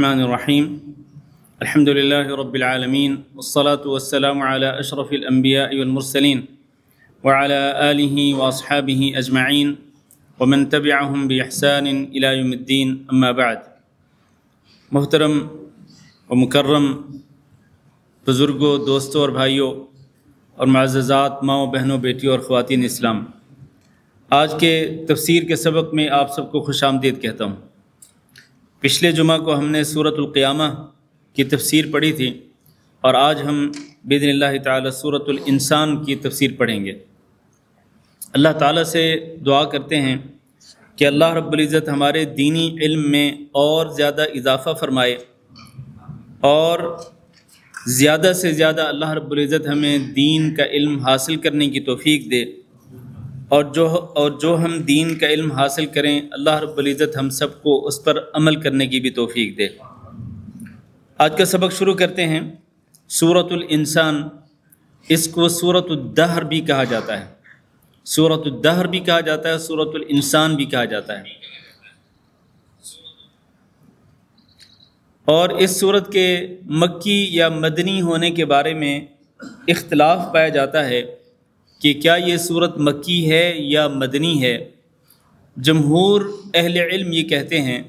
الرحمن الرحیم الحمد للہ رب العالمین والصلاة والسلام علی اشرف الانبیاء والمرسلین وعلی آلہ واصحابہ اجمعین ومن تبعہم باحسان الی یوم الدین اما بعد۔ محترم و مکرم بزرگوں، دوستوں اور بھائیوں اور معززات ماؤں، بہنوں، بیٹیوں اور خواتین اسلام، آج کے تفسیر کے سبق میں آپ سب کو خوش آمدید کہتا ہوں۔ پچھلے جمعہ کو ہم نے سورۃ القیامہ کی تفسیر پڑھی تھی اور آج ہم باذن اللہ تعالی سورۃ الانسان کی تفسیر پڑھیں گے۔ اللہ تعالیٰ سے دعا کرتے ہیں کہ اللہ رب العزت ہمارے دینی علم میں اور زیادہ اضافہ فرمائے اور زیادہ سے زیادہ اللہ رب العزت ہمیں دین کا علم حاصل کرنے کی توفیق دے، اور جو ہم دین کا علم حاصل کریں اللہ رب العزت ہم سب کو اس پر عمل کرنے کی بھی توفیق دے۔ آج کا سبق شروع کرتے ہیں۔ سورۃ الانسان، اس کو سورۃ الدہر بھی کہا جاتا ہے، سورۃ الدہر بھی کہا جاتا ہے، سورۃ الانسان بھی کہا جاتا ہے۔ اور اس سورت کے مکی یا مدنی ہونے کے بارے میں اختلاف پایا جاتا ہے کہ کیا یہ سورت مکی ہے یا مدنی ہے۔ جمہور اہل علم یہ کہتے ہیں،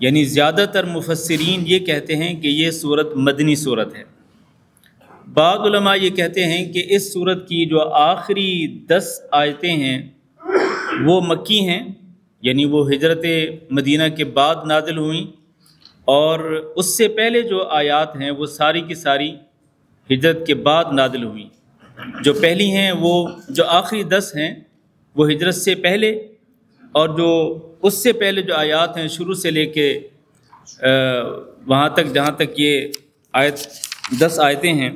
یعنی زیادہ تر مفسرین یہ کہتے ہیں کہ یہ سورت مدنی سورت ہے۔ بعض علماء یہ کہتے ہیں کہ اس سورت کی جو آخری 10 آیتیں ہیں وہ مکی ہیں، یعنی وہ ہجرت مدینہ کے بعد نازل ہوئیں، اور اس سے پہلے جو آیات ہیں وہ ساری کی ساری ہجرت کے بعد نازل ہوئیں۔ جو پہلی ہیں وہ جو آخری 10 ہیں وہ ہجرت سے پہلے، اور جو اس سے پہلے جو آیات ہیں شروع سے لے کے وہاں تک جہاں تک یہ 10 آیتیں ہیں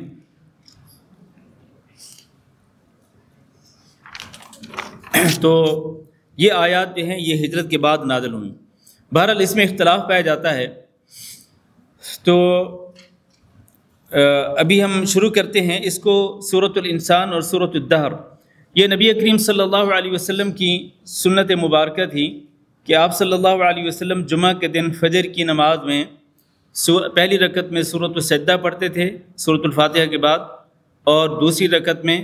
تو یہ آیات جو ہیں یہ ہجرت کے بعد نازل ہوئیں۔ بہرحال اس میں اختلاف پایا جاتا ہے، تو ابھی ہم شروع کرتے ہیں اس کو۔ سورۃ الانسان اور سورۃ الدہر یہ نبی کریم صلی اللہ علیہ وسلم کی سنت مبارکہ تھی کہ آپ صلی اللہ علیہ وسلم جمعہ کے دن فجر کی نماز میں پہلی رکعت میں سورۃ السجدہ پڑھتے تھے سورۃ الفاتحہ کے بعد، اور دوسری رکعت میں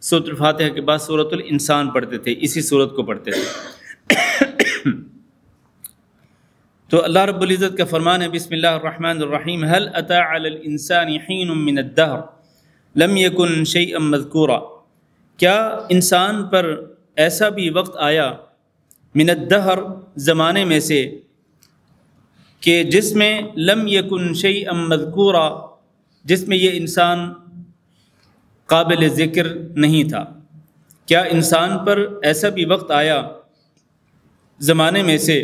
سورۃ الفاتحہ کے بعد سورۃ الانسان پڑھتے تھے، اسی سورت کو پڑھتے تھے۔ تو اللہ رب العزت کا فرمان ہے، بسم اللہ الرحمن الرحیم، هل اتى على الانسان حين من الدهر لم يكن شيئا مذكورا، کیا انسان پر ایسا بھی وقت آیا، من الدہر زمانے میں سے، کہ جس میں لم يكن شيئا مذكورا، جس میں یہ انسان قابل ذکر نہیں تھا۔ کیا انسان پر ایسا بھی وقت آیا زمانے میں سے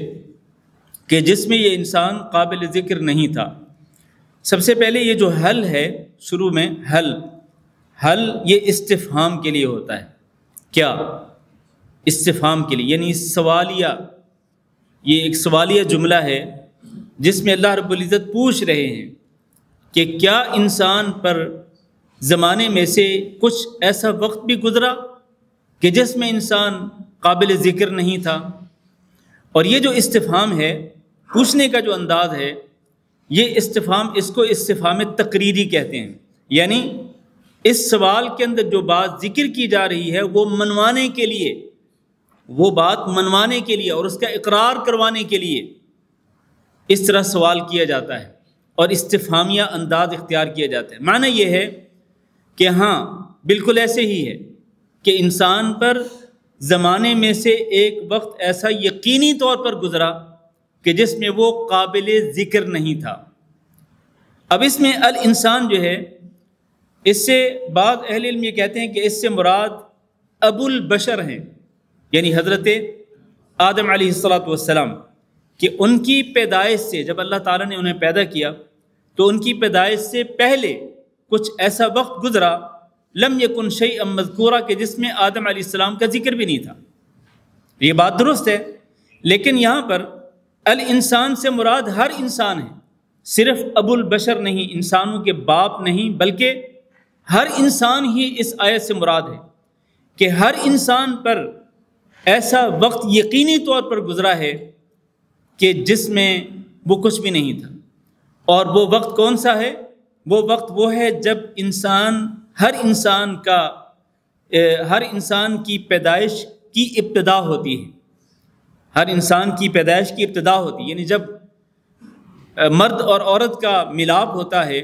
کہ جس میں یہ انسان قابل ذکر نہیں تھا۔ سب سے پہلے یہ جو حل ہے شروع میں، حل یہ استفہام کے لیے ہوتا ہے۔ کیا؟ استفہام کے لیے، یعنی سوالیہ، یہ ایک سوالیہ جملہ ہے جس میں اللہ رب العزت پوچھ رہے ہیں کہ کیا انسان پر زمانے میں سے کچھ ایسا وقت بھی گزرا کہ جس میں انسان قابل ذکر نہیں تھا۔ اور یہ جو استفہام ہے، پوچھنے کا جو انداز ہے، یہ استفہام، اس کو استفہام تقریری کہتے ہیں، یعنی اس سوال کے اندر جو بات ذکر کی جا رہی ہے وہ منوانے کے لیے، وہ بات منوانے کے لیے اور اس کا اقرار کروانے کے لیے اس طرح سوال کیا جاتا ہے اور استفہامیہ انداز اختیار کیا جاتا ہے۔ معنی یہ ہے کہ ہاں بالکل ایسے ہی ہے کہ انسان پر زمانے میں سے ایک وقت ایسا یقینی طور پر گزرا کہ جس میں وہ قابل ذکر نہیں تھا۔ اب اس میں الانسان جو ہے، اس سے بعض اہل علم یہ کہتے ہیں کہ اس سے مراد ابو البشر ہیں، یعنی حضرت آدم علیہ السلام، کہ ان کی پیدائش سے، جب اللہ تعالیٰ نے انہیں پیدا کیا تو ان کی پیدائش سے پہلے کچھ ایسا وقت گزرا، لم یکن شیئا مذکورا، کہ جس میں آدم علیہ السلام کا ذکر بھی نہیں تھا۔ یہ بات درست ہے، لیکن یہاں پر الانسان سے مراد ہر انسان ہے، صرف ابو البشر نہیں، انسانوں کے باپ نہیں، بلکہ ہر انسان ہی اس آیت سے مراد ہے کہ ہر انسان پر ایسا وقت یقینی طور پر گزرا ہے کہ جس میں وہ کچھ بھی نہیں تھا۔ اور وہ وقت کون سا ہے؟ وہ وقت وہ ہے جب ہر انسان کی پیدائش کی ابتدا ہوتی ہے، ہر انسان کی پیدائش کی ابتدا ہوتی ہے، یعنی جب مرد اور عورت کا ملاپ ہوتا ہے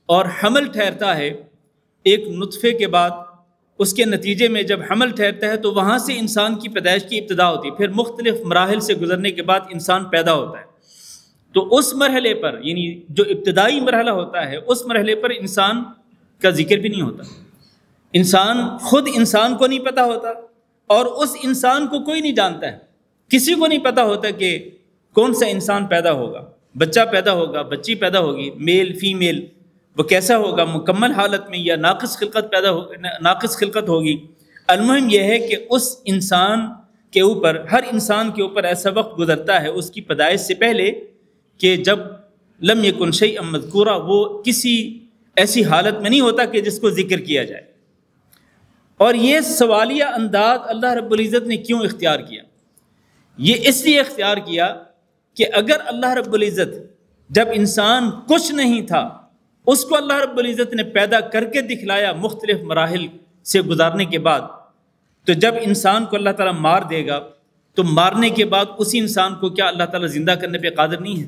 اور حمل ٹھہرتا ہے ایک نطفے کے بعد، اس کے نتیجے میں جب حمل ٹھہرتا ہے تو وہاں سے انسان کی پیدائش کی ابتدا ہوتی ہے، پھر مختلف مراحل سے گزرنے کے بعد انسان پیدا ہوتا ہے۔ تو اس مرحلے پر، یعنی جو ابتدائی مرحلہ ہوتا ہے، اس مرحلے پر انسان کا ذکر بھی نہیں ہوتا، خود انسان کو نہیں پتہ ہوتا، اور اس انسان کو کوئی نہیں جانتا ہے، کسی کو نہیں پتہ ہوتا کہ کون سا انسان پیدا ہوگا، بچہ پیدا ہوگا، بچی پیدا ہوگی، میل فیمیل، وہ کیسا ہوگا، مکمل حالت میں یا ناقص خلقت ہوگی۔ المہم یہ ہے کہ اس انسان کے اوپر، ہر انسان کے اوپر ایسا وقت گزرتا ہے اس کی پیدائش سے پہلے کہ جب لم یکن شیئا مذکورا، وہ کسی ایسی حالت میں نہیں ہوتا کہ جس کو ذکر کیا جائے۔ اور یہ سوالیہ انداز اللہ رب العزت نے کیوں اختیار کیا؟ یہ اس لیے اختیار کیا کہ اگر اللہ رب العزت جب انسان کچھ نہیں تھا اس کو اللہ رب العزت نے پیدا کر کے دکھلایا مختلف مراحل سے گزارنے کے بعد، تو جب انسان کو اللہ تعالیٰ مار دے گا تو مارنے کے بعد اسی انسان کو کیا اللہ تعالیٰ زندہ کرنے پہ قادر نہیں ہے؟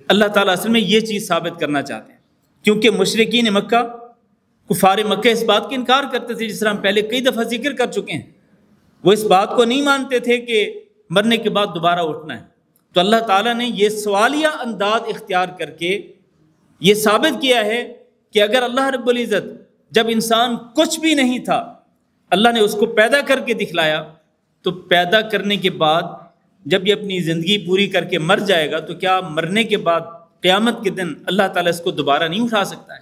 اللہ تعالیٰ اصل میں یہ چیز ثابت کرنا چاہتے ہیں، کیونکہ مشرکین مکہ، کفار مکہ اس بات کا انکار کرتے تھے، جس طرح ہم پہلے کئی دفعہ ذکر کر چکے ہیں، وہ اس بات کو نہیں مانتے تھے کہ مرنے کے بعد دوبارہ اٹھنا ہے۔ تو اللہ تعالیٰ نے یہ سوالیہ انداز اختیار کر کے یہ ثابت کیا ہے کہ اگر اللہ رب العزت جب انسان کچھ بھی نہیں تھا اللہ نے اس کو پیدا کر کے دکھلایا، تو پیدا کرنے کے بعد جب یہ اپنی زندگی پوری کر کے مر جائے گا تو کیا مرنے کے بعد قیامت کے دن اللہ تعالیٰ اس کو دوبارہ نہیں اٹھا سکتا ہے،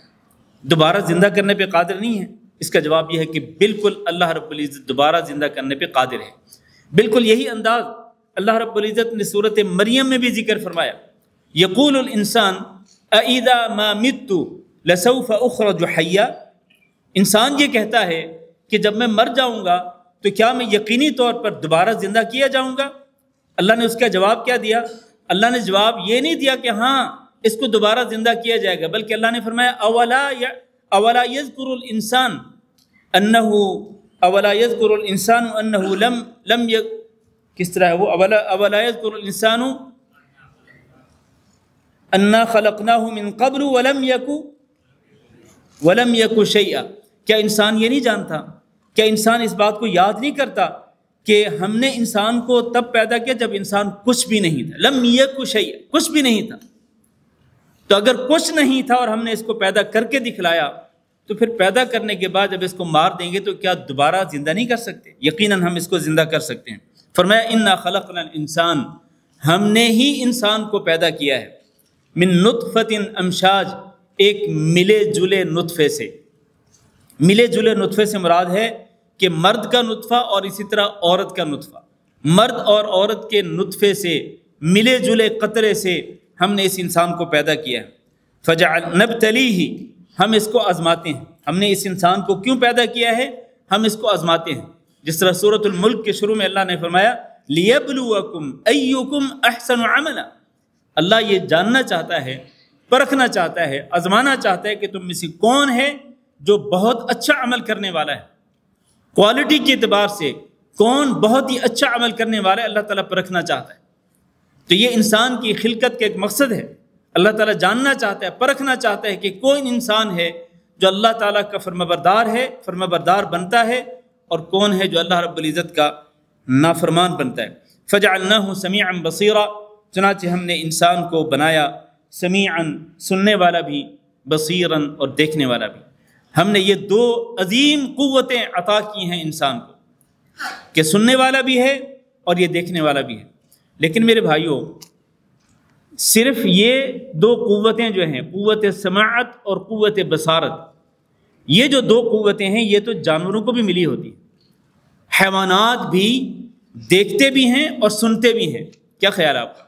دوبارہ زندہ کرنے پہ قادر نہیں ہے؟ اس کا جواب یہ ہے کہ بالکل اللہ رب العزت دوبارہ زندہ کرنے پہ قادر ہے۔ بالکل یہی انداز اللہ رب العزت نے سورۃ مریم میں بھی ذکر فرمایا، یقول الانسان اذا ما مت لسوف اخرج حیا، انسان یہ کہتا ہے کہ جب میں مر جاؤں گا تو کیا میں یقینی طور پر دوبارہ زندہ کیا جاؤں گا؟ اللہ نے اس کا جواب کیا دیا؟ اللہ نے جواب یہ نہیں دیا کہ ہاں اس کو دوبارہ زندہ کیا جائے گا، بلکہ اللہ نے فرمایا اولا یذکر الانسان انہ لم کس طرح ہے وہ؟ اولا یذکر الانسان انا خلقناہ من قبل ولم یک شیئا، کیا انسان یہ نہیں جانتا، کیا انسان اس بات کو یاد نہیں کرتا کہ ہم نے انسان کو تب پیدا کیا جب انسان کچھ بھی نہیں تھا، لم یک شیئا، کچھ بھی نہیں تھا۔ تو اگر کچھ نہیں تھا اور ہم نے اس کو پیدا کر کے دکھلایا تو پھر پیدا کرنے کے بعد جب اس کو مار دیں گے تو کیا دوبارہ زندہ نہیں کر سکتے؟ یقیناً ہم اس کو زندہ کر سکتے ہیں۔ فرمایا انا خلقنا الانسان، ہم نے ہی انسان کو پیدا کیا ہے، من نطفۃ امشاج، ایک ملے جلے نطفے سے۔ ملے جلے نطفے سے مراد ہے کہ مرد کا نطفہ اور اسی طرح عورت کا نطفہ، مرد اور عورت کے نطفے سے، ملے جلے قطرے سے ہم نے اس انسان کو پیدا کیا ہے۔ نبتلیہ، ہم اس کو آزماتے ہیں۔ ہم نے اس انسان کو کیوں پیدا کیا ہے؟ ہم اس کو آزماتے ہیں، جس طرح سورۃ الملک کے شروع میں اللہ نے فرمایا لیبلوکم ایکم احسن عملا، اللہ یہ جاننا چاہتا ہے، پرکھنا چاہتا ہے، آزمانا چاہتا ہے کہ تم میں سے کون ہے جو بہت اچھا عمل کرنے والا ہے۔ کوالٹی کے اعتبار سے کون بہت ہی اچھا عمل کرنے والا ہے، اللہ تعالیٰ پرکھنا چاہتا ہے۔ تو یہ انسان کی خلقت کا ایک مقصد ہے، اللہ تعالیٰ جاننا چاہتا ہے، پرکھنا چاہتا ہے کہ کون انسان ہے جو اللہ تعالیٰ کا فرمانبردار ہے، فرمانبردار بنتا ہے، اور کون ہے جو اللہ رب العزت کا نافرمان بنتا ہے۔ فجعلناہ سمیعا بصیرا، چنانچہ ہم نے انسان کو بنایا سمیعا، سننے والا بھی، بصیرا، اور دیکھنے والا بھی۔ ہم نے یہ دو عظیم قوتیں عطا کی ہیں انسان کو، کہ سننے والا بھی ہے اور یہ دیکھنے والا بھی ہے۔ لیکن میرے بھائیوں، صرف یہ دو قوتیں جو ہیں، قوت سماعت اور قوت بصارت، یہ جو دو قوتیں ہیں یہ تو جانوروں کو بھی ملی ہوتی ہیں۔ حیوانات بھی دیکھتے بھی ہیں اور سنتے بھی ہیں۔ کیا خیال ہے آپ کا؟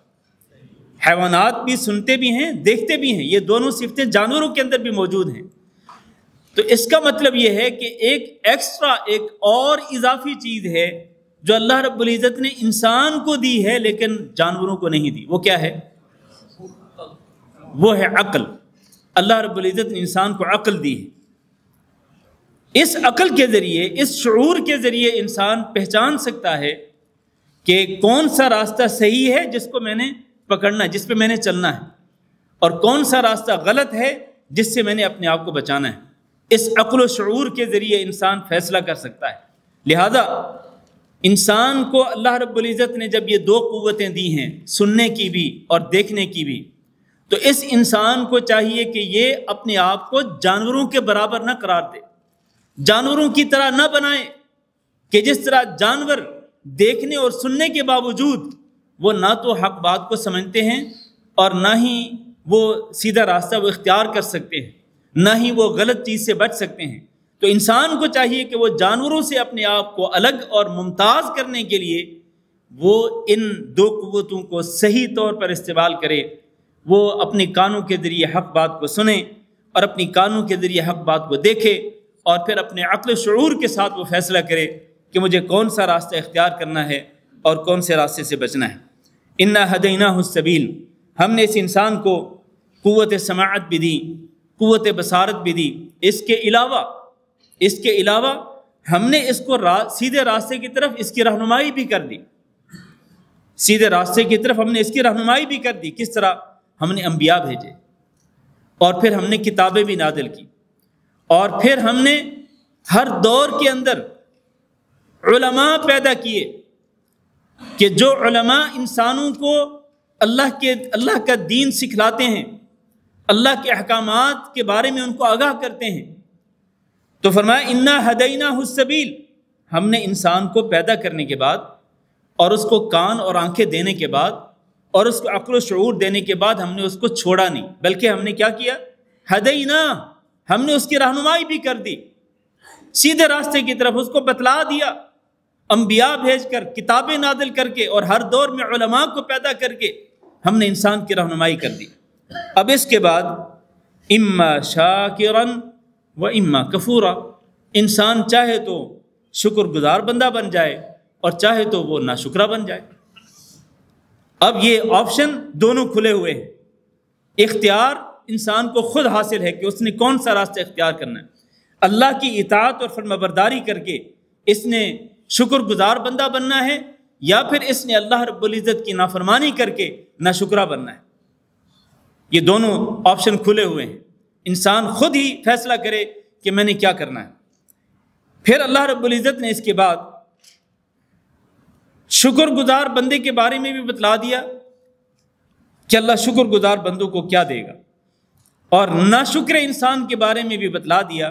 حیوانات بھی سنتے بھی ہیں، دیکھتے بھی ہیں، یہ دونوں صفتیں جانوروں کے اندر بھی موجود ہیں۔ تو اس کا مطلب یہ ہے کہ ایک ایکسٹرا، ایک اور اضافی چیز ہے جو اللہ رب العزت نے انسان کو دی ہے لیکن جانوروں کو نہیں دی۔ وہ کیا ہے؟ وہ ہے عقل۔ اللہ رب العزت نے انسان کو عقل دی ہے۔ اس عقل کے ذریعے، اس شعور کے ذریعے انسان پہچان سکتا ہے کہ کون سا راستہ صحیح ہے جس کو میں نے پکڑنا ہے، جس پہ میں نے چلنا ہے، اور کون سا راستہ غلط ہے جس سے میں نے اپنے آپ کو بچانا ہے۔ اس عقل و شعور کے ذریعے انسان فیصلہ کر سکتا ہے۔ لہذا انسان کو اللہ رب العزت نے جب یہ دو قوتیں دی ہیں، سننے کی بھی اور دیکھنے کی بھی، تو اس انسان کو چاہیے کہ یہ اپنے آپ کو جانوروں کے برابر نہ قرار دے، جانوروں کی طرح نہ بنائے کہ جس طرح جانور دیکھنے اور سننے کے باوجود وہ نہ تو حق بات کو سمجھتے ہیں اور نہ ہی وہ سیدھا راستہ وہ اختیار کر سکتے ہیں، نہ ہی وہ غلط چیز سے بچ سکتے ہیں۔ تو انسان کو چاہیے کہ وہ جانوروں سے اپنے آپ کو الگ اور ممتاز کرنے کے لیے وہ ان دو قوتوں کو صحیح طور پر استعمال کرے۔ وہ اپنے کانوں کے ذریعے حق بات کو سنے اور اپنی کانوں کے ذریعے حق بات کو دیکھے، اور پھر اپنے عقل و شعور کے ساتھ وہ فیصلہ کرے کہ مجھے کون سا راستہ اختیار کرنا ہے اور کون سے راستے سے بچنا ہے۔ انا ہدیناہ السبیل، ہم نے اس انسان کو قوت سماعت بھی دی، قوت بصارت بھی دی۔ اس کے علاوہ ہم نے اس کو سیدھے راستے کی طرف اس کی رہنمائی بھی کر دی، سیدھے راستے کی طرف ہم نے اس کی رہنمائی بھی کر دی۔ کس طرح؟ ہم نے انبیاء بھیجے، اور پھر ہم نے کتابیں بھی نازل کی، اور پھر ہم نے ہر دور کے اندر علماء پیدا کیے کہ جو علماء انسانوں کو اللہ کا دین سکھلاتے ہیں، اللہ کے احکامات کے بارے میں ان کو آگاہ کرتے ہیں۔ تو فرمایا انا ہدیناہ السبیل، ہم نے انسان کو پیدا کرنے کے بعد اور اس کو کان اور آنکھیں دینے کے بعد اور اس کو عقل و شعور دینے کے بعد ہم نے اس کو چھوڑا نہیں، بلکہ ہم نے کیا کیا؟ ہدینہ، ہم نے اس کی رہنمائی بھی کر دی، سیدھے راستے کی طرف اس کو بتلا دیا، انبیاء بھیج کر، کتابیں نازل کر کے، اور ہر دور میں علماء کو پیدا کر کے ہم نے انسان کی رہنمائی کر دی۔ اب اس کے بعد اما شاکرا و اما کفورا، انسان چاہے تو شکر گزار بندہ بن جائے اور چاہے تو وہ ناشکرا بن جائے۔ اب یہ آپشن دونوں کھلے ہوئے ہیں، اختیار انسان کو خود حاصل ہے کہ اس نے کون سا راستہ اختیار کرنا ہے۔ اللہ کی اطاعت اور فرمانبرداری کر کے اس نے شکر گزار بندہ بننا ہے، یا پھر اس نے اللہ رب العزت کی نافرمانی کر کے ناشکرا بننا ہے۔ یہ دونوں آپشن کھلے ہوئے ہیں، انسان خود ہی فیصلہ کرے کہ میں نے کیا کرنا ہے۔ پھر اللہ رب العزت نے اس کے بعد شکر گزار بندے کے بارے میں بھی بتلا دیا کہ اللہ شکر گزار بندوں کو کیا دے گا، اور ناشکر انسان کے بارے میں بھی بتلا دیا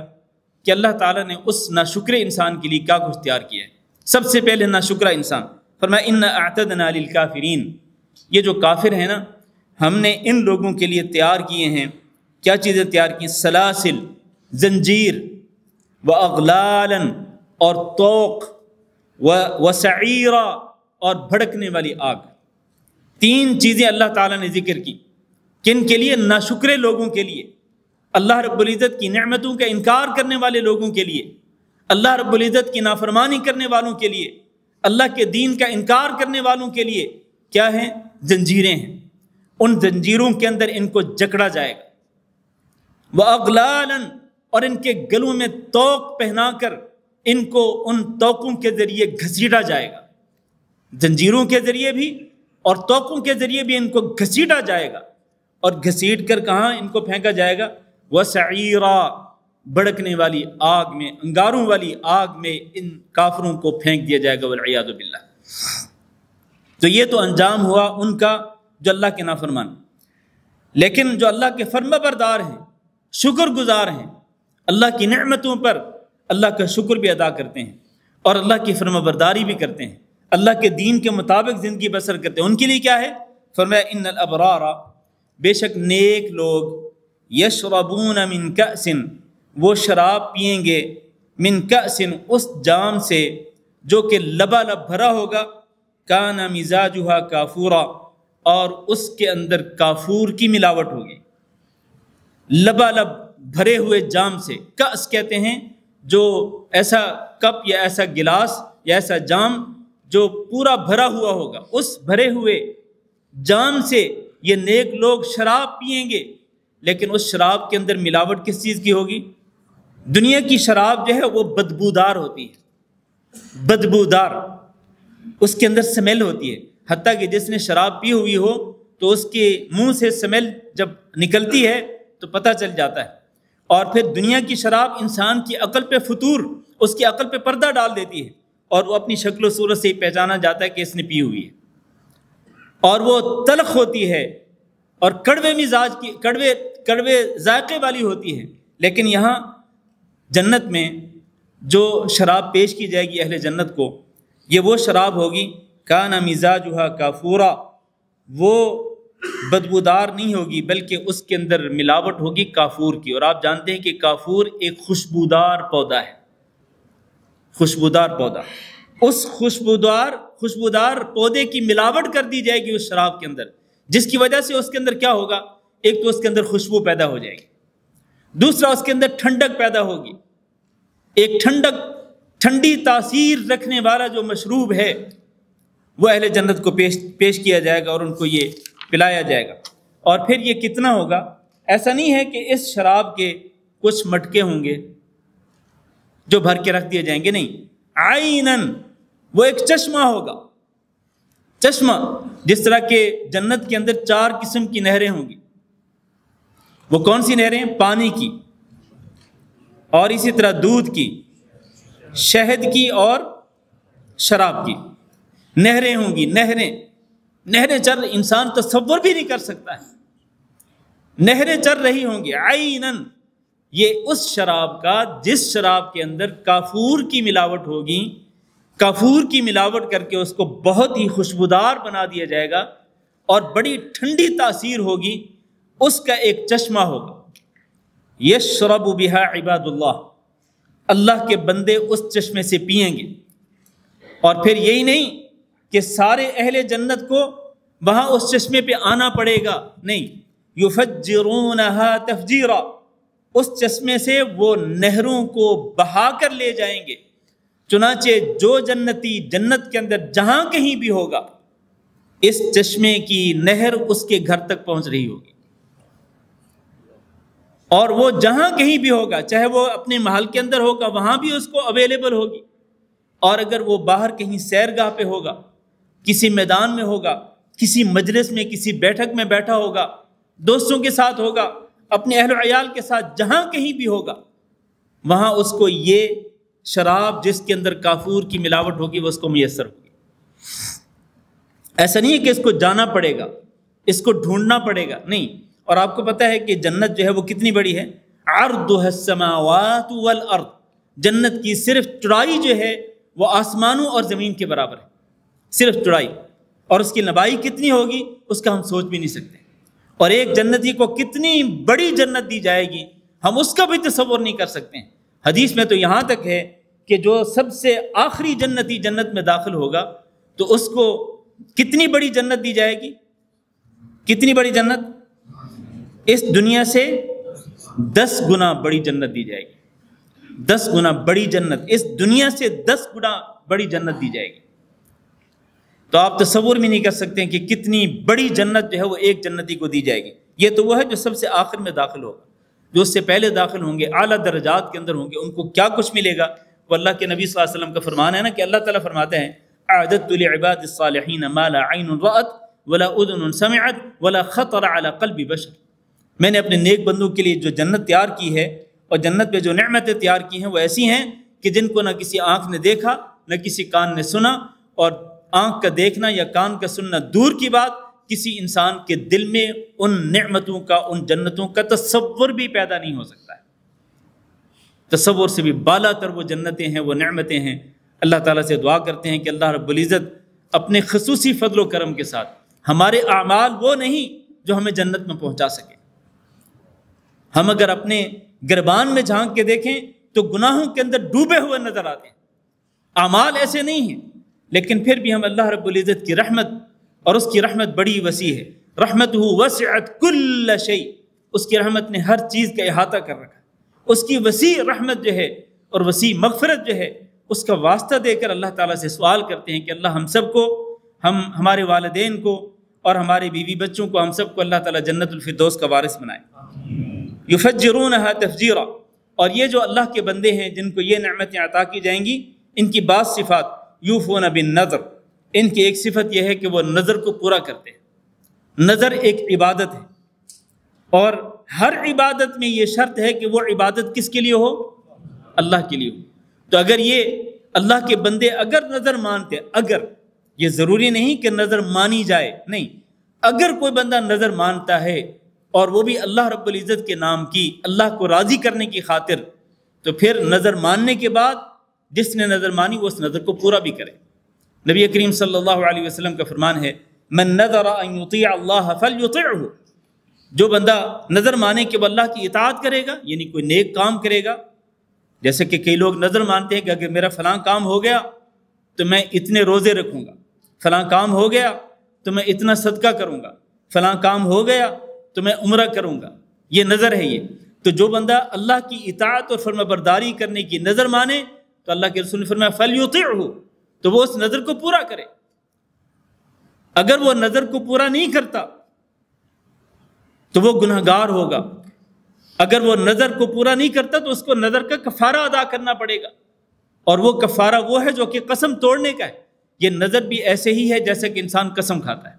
کہ اللہ تعالیٰ نے اس ناشکر انسان کے لیے کیا کچھ تیار کیا ہے۔ سب سے پہلے ناشکرا انسان، فرمایا انا اعتدنا للکافرین، یہ جو کافر ہیں نا، ہم نے ان لوگوں کے لیے تیار کیے ہیں کیا چیزیں تیار کی؟ سلاسل، زنجیر، واغلالا، اور طوق، وسعیرا، اور بھڑکنے والی آگ۔ تین چیزیں اللہ تعالیٰ نے ذکر کی، کن کے لیے؟ ناشکرے لوگوں کے لیے، اللہ رب العزت کی نعمتوں کا انکار کرنے والے لوگوں کے لیے، اللہ رب العزت کی نافرمانی کرنے والوں کے لیے، اللہ کے دین کا انکار کرنے والوں کے لیے کیا ہیں؟ زنجیریں ہیں۔ ان زنجیروں کے اندر ان کو جکڑا جائے گا، وَأَغْلَالًا، اور ان کے گلوں میں توق پہنا کر ان کو ان توقوں کے ذریعے گھسیٹا جائے گا، زنجیروں کے ذریعے بھی اور توقوں کے ذریعے بھی ان کو گھسیٹا جائے گا، اور گھسیٹ کر کہاں ان کو پھینکا جائے گا؟ وَسَعِيرًا، بھڑکنے والی آگ میں، انگاروں والی آگ میں ان کافروں کو پھینک دیا جائے گا، والعیاذ باللہ۔ تو یہ تو انجام ہوا ان کا جو اللہ کے نافرمان، لیکن جو اللہ کے فرما بردار ہیں، شکر گزار ہیں، اللہ کی نعمتوں پر اللہ کا شکر بھی ادا کرتے ہیں اور اللہ کی فرما برداری بھی کرتے ہیں، اللہ کے دین کے مطابق زندگی بسر کرتے ہیں، ان کے لیے کیا ہے؟ فرمایا ان الابرار، بے شک نیک لوگ، یشربون من کأس، وہ شراب پیئیں گے، من کأس، اس جام سے جو کہ لبالب بھرا ہوگا، کان مزاجھا کافورا، اور اس کے اندر کافور کی ملاوٹ ہوگی۔ لبالب بھرے ہوئے جام سے، کأس کہتے ہیں جو ایسا کپ یا ایسا گلاس یا ایسا جام جو پورا بھرا ہوا ہوگا، اس بھرے ہوئے جام سے یہ نیک لوگ شراب پئیں گے، لیکن اس شراب کے اندر ملاوٹ کس چیز کی ہوگی؟ دنیا کی شراب جو ہے وہ بدبودار ہوتی ہے، بدبودار، اس کے اندر سمیل ہوتی ہے، حتیٰ کہ جس نے شراب پی ہوئی ہو تو اس کے منہ سے سمیل جب نکلتی ہے تو پتہ چل جاتا ہے۔ اور پھر دنیا کی شراب انسان کی عقل پہ فطور، اس کی عقل پہ پردہ ڈال دیتی ہے، اور وہ اپنی شکل و صورت سے ہی پہچانا جاتا ہے کہ اس نے پی ہوئی ہے، اور وہ تلخ ہوتی ہے اور کڑوے مزاج کی، کڑوے ذائقے والی ہوتی ہے۔ لیکن یہاں جنت میں جو شراب پیش کی جائے گی اہل جنت کو، یہ وہ شراب ہوگی کان مزاجھا کافورا، وہ بدبودار نہیں ہوگی بلکہ اس کے اندر ملاوٹ ہوگی کافور کی۔ اور آپ جانتے ہیں کہ کافور ایک خوشبودار پودا ہے، خوشبودار پودا، اس خوشبودار پودے کی ملاوٹ کر دی جائے گی اس شراب کے اندر، جس کی وجہ سے اس کے اندر کیا ہوگا؟ ایک تو اس کے اندر خوشبو پیدا ہو جائے گی، دوسرا اس کے اندر ٹھنڈک پیدا ہوگی، ایک ٹھنڈی تاثیر رکھنے والا جو مشروب ہے وہ اہل جنت کو پیش کیا جائے گا اور ان کو یہ پلایا جائے گا۔ اور پھر یہ کتنا ہوگا؟ ایسا نہیں ہے کہ اس شراب کے کچھ مٹکے ہوں گے جو بھر کے رکھ دیے جائیں گے، نہیں، عینن، وہ ایک چشمہ ہوگا، چشمہ، جس طرح کہ جنت کے اندر 4 قسم کی نہریں ہوں گی۔ وہ کون سی نہریں؟ پانی کی، اور اسی طرح دودھ کی، شہد کی اور شراب کی نہریں ہوں گی۔ نہریں چل، انسان تصور بھی نہیں کر سکتا ہے، نہریں چل رہی ہوں گی عینن، یہ اس شراب کا جس شراب کے اندر کافور کی ملاوٹ ہوگی، کافور کی ملاوٹ کر کے اس کو بہت ہی خوشبودار بنا دیا جائے گا اور بڑی ٹھنڈی تاثیر ہوگی، اس کا ایک چشمہ ہوگا۔ یشرب بہا عباد اللہ، اللہ کے بندے اس چشمے سے پئیں گے۔ اور پھر یہی نہیں کہ سارے اہل جنت کو وہاں اس چشمے پہ آنا پڑے گا، نہیں، یفجرونہا تفجیرا، اس چشمے سے وہ نہروں کو بہا کر لے جائیں گے۔ چنانچہ جو جنتی جنت کے اندر جہاں کہیں بھی ہوگا، اس چشمے کی نہر اس کے گھر تک پہنچ رہی ہوگی، اور وہ جہاں کہیں بھی ہوگا، چاہے وہ اپنے محل کے اندر ہوگا وہاں بھی اس کو اویلیبل ہوگی، اور اگر وہ باہر کہیں سیرگاہ پہ ہوگا، کسی میدان میں ہوگا، کسی مجلس میں، کسی بیٹھک میں بیٹھا ہوگا، دوستوں کے ساتھ ہوگا، اپنے اہل و عیال کے ساتھ جہاں کہیں بھی ہوگا، وہاں اس کو یہ شراب جس کے اندر کافور کی ملاوٹ ہوگی وہ اس کو میسر ہوگی۔ ایسا نہیں ہے کہ اس کو جانا پڑے گا، اس کو ڈھونڈنا پڑے گا، نہیں۔ اور آپ کو پتہ ہے کہ جنت جو ہے وہ کتنی بڑی ہے؟ عرضها السماوات والارض، جنت کی صرف چوڑائی جو ہے وہ آسمانوں اور زمین کے برابر ہے، صرف چوڑائی، اور اس کی لمبائی کتنی ہوگی اس کا ہم سوچ بھی نہیں سکتے۔ اور ایک جنتی کو کتنی بڑی جنت دی جائے گی ہم اس کا بھی تصور نہیں کر سکتے ہیں۔ حدیث میں تو یہاں تک ہے کہ جو سب سے آخری جنتی جنت میں داخل ہوگا تو اس کو کتنی بڑی جنت دی جائے گی؟ کتنی بڑی جنت؟ اس دنیا سے 10 گنا بڑی جنت دی جائے گی، 10 گنا بڑی جنت، اس دنیا سے 10 گنا بڑی جنت دی جائے گی۔ تو آپ تصور بھی نہیں کر سکتے ہیں کہ کتنی بڑی جنت جو ہے وہ ایک جنتی کو دی جائے گی۔ یہ تو وہ ہے جو سب سے آخر میں داخل ہوگا، جو اس سے پہلے داخل ہوں گے، اعلیٰ درجات کے اندر ہوں گے، ان کو کیا کچھ ملے گا؟ وہ اللہ کے نبی صلی اللہ علیہ وسلم کا فرمان ہے نا کہ اللہ تعالیٰ فرماتے ہیں اعددت لعباد الصالحین ما لا عین رأت ولا اذن سمعت ولا خطر علی قلب بشر، میں نے اپنے نیک بندوں کے لیے جو جنت تیار کی ہے اور جنت میں جو نعمتیں تیار کی ہیں وہ ایسی ہیں کہ جن کو نہ کسی آنکھ نے دیکھا نہ کسی کان نے سنا، اور آنکھ کا دیکھنا یا کان کا سننا دور کی بات، کسی انسان کے دل میں ان نعمتوں کا، ان جنتوں کا تصور بھی پیدا نہیں ہو سکتا ہے۔ تصور سے بھی بالا تر وہ جنتیں ہیں، وہ نعمتیں ہیں۔ اللہ تعالیٰ سے دعا کرتے ہیں کہ اللہ رب العزت اپنے خصوصی فضل و کرم کے ساتھ ہمارے اعمال وہ نہیں جو ہمیں جنت میں پہنچا سکے۔ ہم اگر اپنے گربان میں جھانک کے دیکھیں تو گناہوں کے اندر ڈوبے ہوئے نظر آتے ہیں، اعمال ایسے نہیں ہیں، لیکن پھر بھی ہم اللہ رب العزت کی رحمت، اور اس کی رحمت بڑی وسیع ہے، رحمتہ وسعت کل شیء، اس کی رحمت نے ہر چیز کا احاطہ کر رکھا، اس کی وسیع رحمت جو ہے اور وسیع مغفرت جو ہے اس کا واسطہ دے کر اللہ تعالیٰ سے سوال کرتے ہیں کہ اللہ ہم سب کو، ہمارے والدین کو اور ہمارے بیوی بچوں کو، ہم سب کو اللہ تعالیٰ جنت الفردوس کا وارث بنائے۔ یفجرونہا تفجیرا، اور یہ جو اللہ کے بندے ہیں جن کو یہ نعمتیں عطا کی جائیں گی، ان کی بعض صفات، یوفون بالنذر، ان کی ایک صفت یہ ہے کہ وہ نذر کو پورا کرتے ہیں۔ نذر ایک عبادت ہے، اور ہر عبادت میں یہ شرط ہے کہ وہ عبادت کس کے لیے ہو؟ اللہ کے لیے ہو۔ تو اگر یہ اللہ کے بندے اگر نذر مانتے، اگر، یہ ضروری نہیں کہ نذر مانی جائے، نہیں، اگر کوئی بندہ نذر مانتا ہے اور وہ بھی اللہ رب العزت کے نام کی، اللہ کو راضی کرنے کی خاطر، تو پھر نذر ماننے کے بعد جس نے نذر مانی وہ اس نذر کو پورا بھی کرے۔ نبی کریم صلی اللہ علیہ وسلم کا فرمان ہے، من نذر ان یطیع اللہ فلیطعہ، جو بندہ نذر مانے کہ وہ اللہ کی اطاعت کرے گا، یعنی کوئی نیک کام کرے گا، جیسے کہ کئی لوگ نذر مانتے ہیں کہ اگر میرا فلاں کام ہو گیا تو میں اتنے روزے رکھوں گا، فلاں کام ہو گیا تو میں اتنا صدقہ کروں گا، فلاں کام ہو گیا تو میں عمرہ کروں گا، یہ نذر ہے۔ یہ تو جو بندہ اللہ کی اطاعت اور فرما برداری کرنے کی نذر مانے تو اللہ کے رسول نے فرمایا فلیطعہ، تو وہ اس نذر کو پورا کرے۔ اگر وہ نذر کو پورا نہیں کرتا تو وہ گنہگار ہوگا، اگر وہ نذر کو پورا نہیں کرتا تو اس کو نذر کا کفارہ ادا کرنا پڑے گا، اور وہ کفارہ وہ ہے جو کہ قسم توڑنے کا ہے۔ یہ نذر بھی ایسے ہی ہے جیسے کہ انسان قسم کھاتا ہے،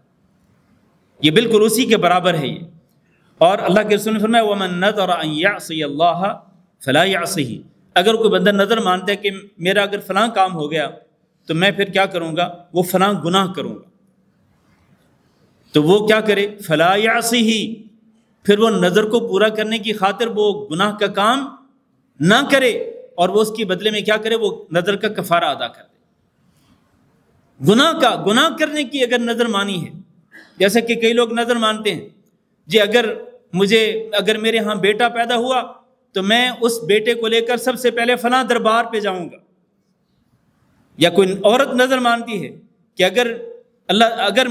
یہ بالکل اسی کے برابر ہے یہ۔ اور اللہ کے رسول نے فرمایا وَمَن نَذَرَ أَن يَعْصِيَ اللَّهَ فَلَا يَعْصِهِ، اگر کوئی بندہ نذر مانتا ہے کہ میرا اگر فلاں کام ہو گیا تو میں پھر کیا کروں گا، وہ فلاں گناہ کروں گا، تو وہ کیا کرے، فَلَا يَعْصِهِ، پھر وہ نذر کو پورا کرنے کی خاطر وہ گناہ کا کام نہ کرے، اور وہ اس کے بدلے میں کیا کرے، وہ نذر کا کفارہ ادا کر دے۔ گناہ کرنے کی اگر نذر مانی ہے، جیسے کہ کئی لوگ نذر مانتے ہیں، جی اگر میرے ہاں بیٹا پیدا ہوا تو میں اس بیٹے کو لے کر سب سے پہلے فلاں دربار پہ جاؤں گا، یا کوئی عورت نذر مانتی ہے کہ اگر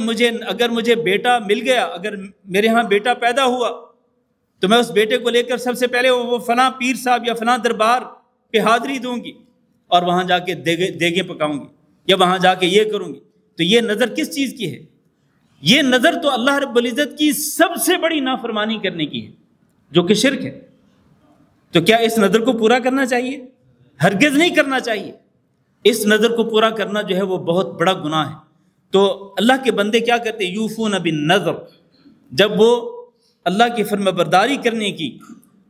مجھے بیٹا مل گیا، اگر میرے ہاں بیٹا پیدا ہوا تو میں اس بیٹے کو لے کر سب سے پہلے وہ فلاں پیر صاحب یا فلاں دربار پہ حاضری دوں گی اور وہاں جا کے دیگیں پکاؤں گی، یا وہاں جا کے یہ کروں گی۔ تو یہ نظر کس چیز کی ہے؟ یہ نظر تو اللہ رب العزت کی سب سے بڑی نافرمانی کرنے کی ہے، جو کہ شرک ہے۔ تو کیا اس نظر کو پورا کرنا چاہیے؟ ہرگز نہیں کرنا چاہیے۔ اس نظر کو پورا کرنا جو ہے وہ بہت بڑا گناہ ہے۔ تو اللہ کے بندے کیا کرتے ہیں؟ یوفون بالنذر، جب وہ اللہ کی فرما برداری کرنے کی،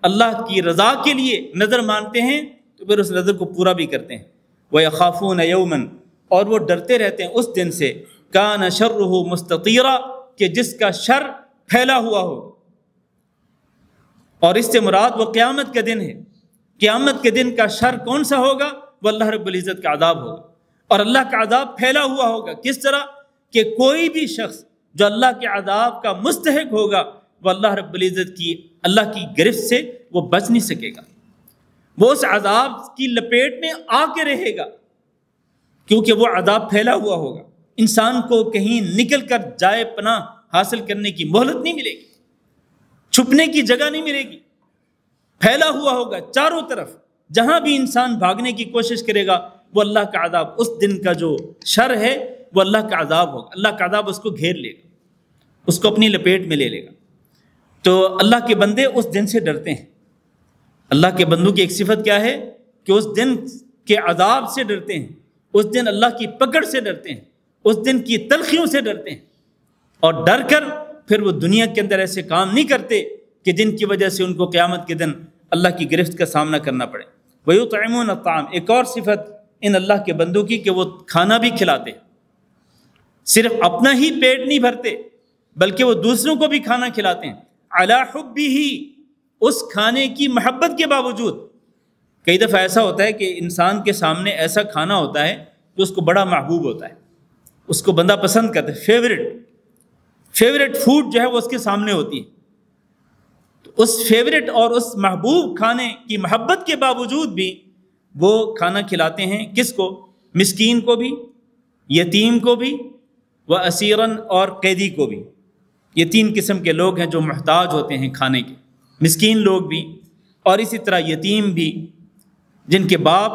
اللہ کی رضا کے لیے نظر مانتے ہیں تو پھر اس نظر کو پورا بھی کرتے ہیں۔ وَيَخَافُونَ يَوْمًا، اور وہ ڈرتے رہتے ہیں اس دن سے، كَانَ شَرُّهُ مُسْتَطِيرًا، کہ جس کا شر پھیلا ہوا ہو۔ اور اس سے مراد وہ قیامت کا دن ہے۔ قیامت کے دن کا شر کون سا ہوگا؟ وہ اللہ رب العزت کا عذاب ہوگا، اور اللہ کا عذاب پھیلا ہوا ہوگا۔ کس طرح کہ کوئی بھی شخص جو اللہ کے عذاب کا مستحق ہوگا وہ اللہ رب العزت کی، اللہ کی گرفت سے وہ بچ نہیں سکے گا، وہ اس عذاب کی لپیٹ میں آ کے رہے گا، کیونکہ وہ عذاب پھیلا ہوا ہوگا۔ انسان کو کہیں نکل کر جائے پناہ حاصل کرنے کی مہلت نہیں ملے گی، چھپنے کی جگہ نہیں ملے گی، پھیلا ہوا ہوگا چاروں طرف۔ جہاں بھی انسان بھاگنے کی کوشش کرے گا وہ اللہ کا عذاب، اس دن کا جو شر ہے وہ اللہ کا عذاب ہوگا، اللہ کا عذاب اس کو گھیر لے گا، اس کو اپنی لپیٹ میں لے لے گا۔ تو اللہ کے بندے اس دن سے ڈرتے ہیں۔ اللہ کے بندوں کی ایک صفت کیا ہے کہ اس دن کے عذاب سے ڈرتے ہیں، اس دن اللہ کی پکڑ سے ڈرتے ہیں، اس دن کی تلخیوں سے ڈرتے ہیں، اور ڈر کر پھر وہ دنیا کے اندر ایسے کام نہیں کرتے کہ جن کی وجہ سے ان کو قیامت کے دن اللہ کی گرفت کا سامنا کرنا پڑے۔ وَيُطْعِمُونَ الطَّعَامَ، ایک اور صفت ان اللہ کے بندوں کی کہ وہ کھانا بھی کھلاتے ہیں، صرف اپنا ہی پیٹ نہیں بھرتے بلکہ وہ دوسروں کو بھی کھانا کھلاتے ہیں۔ عَلَى حُبِّهِ، اس کھانے کی محبت کے باوجود۔ کئی دفعہ ایسا ہوتا ہے کہ انسان کے سامنے ایسا کھانا ہوتا ہے جو اس کو بڑا محبوب ہوتا ہے، اس کو بندہ پسند کرتا ہے، فیوریٹ فوڈ جو ہے وہ اس کے سامنے ہوتی ہے، تو اس فیوریٹ اور اس محبوب کھانے کی محبت کے باوجود بھی وہ کھانا کھلاتے ہیں۔ کس کو؟ مسکین کو بھی، یتیم کو بھی، و اسیرن، اور قیدی کو بھی۔ یہ تین قسم کے لوگ ہیں جو محتاج ہوتے ہیں کھانے کے، مسکین لوگ بھی، اور اسی طرح یتیم بھی، جن کے باپ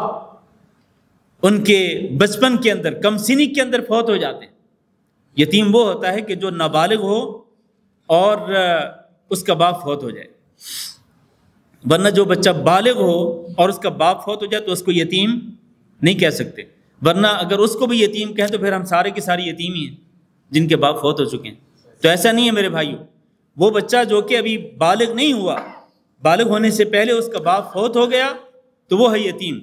ان کے بچپن کے اندر، کم سنی کے اندر فوت ہو جاتے ہیں، یتیم وہ ہوتا ہے کہ جو نابالغ ہو اور اس کا باپ فوت ہو جائے، ورنہ جو بچہ بالغ ہو اور اس کا باپ فوت ہو جائے تو اس کو یتیم نہیں کہہ سکتے، ورنہ اگر اس کو بھی یتیم کہیں تو پھر ہم سارے کے سارے یتیم ہی ہیں جن کے باپ فوت ہو چکے ہیں۔ تو ایسا نہیں ہے میرے بھائیو، وہ بچہ جو کہ ابھی بالغ نہیں ہوا، بالغ ہونے سے پہلے اس کا باپ فوت ہو گیا تو وہ ہے یتیم۔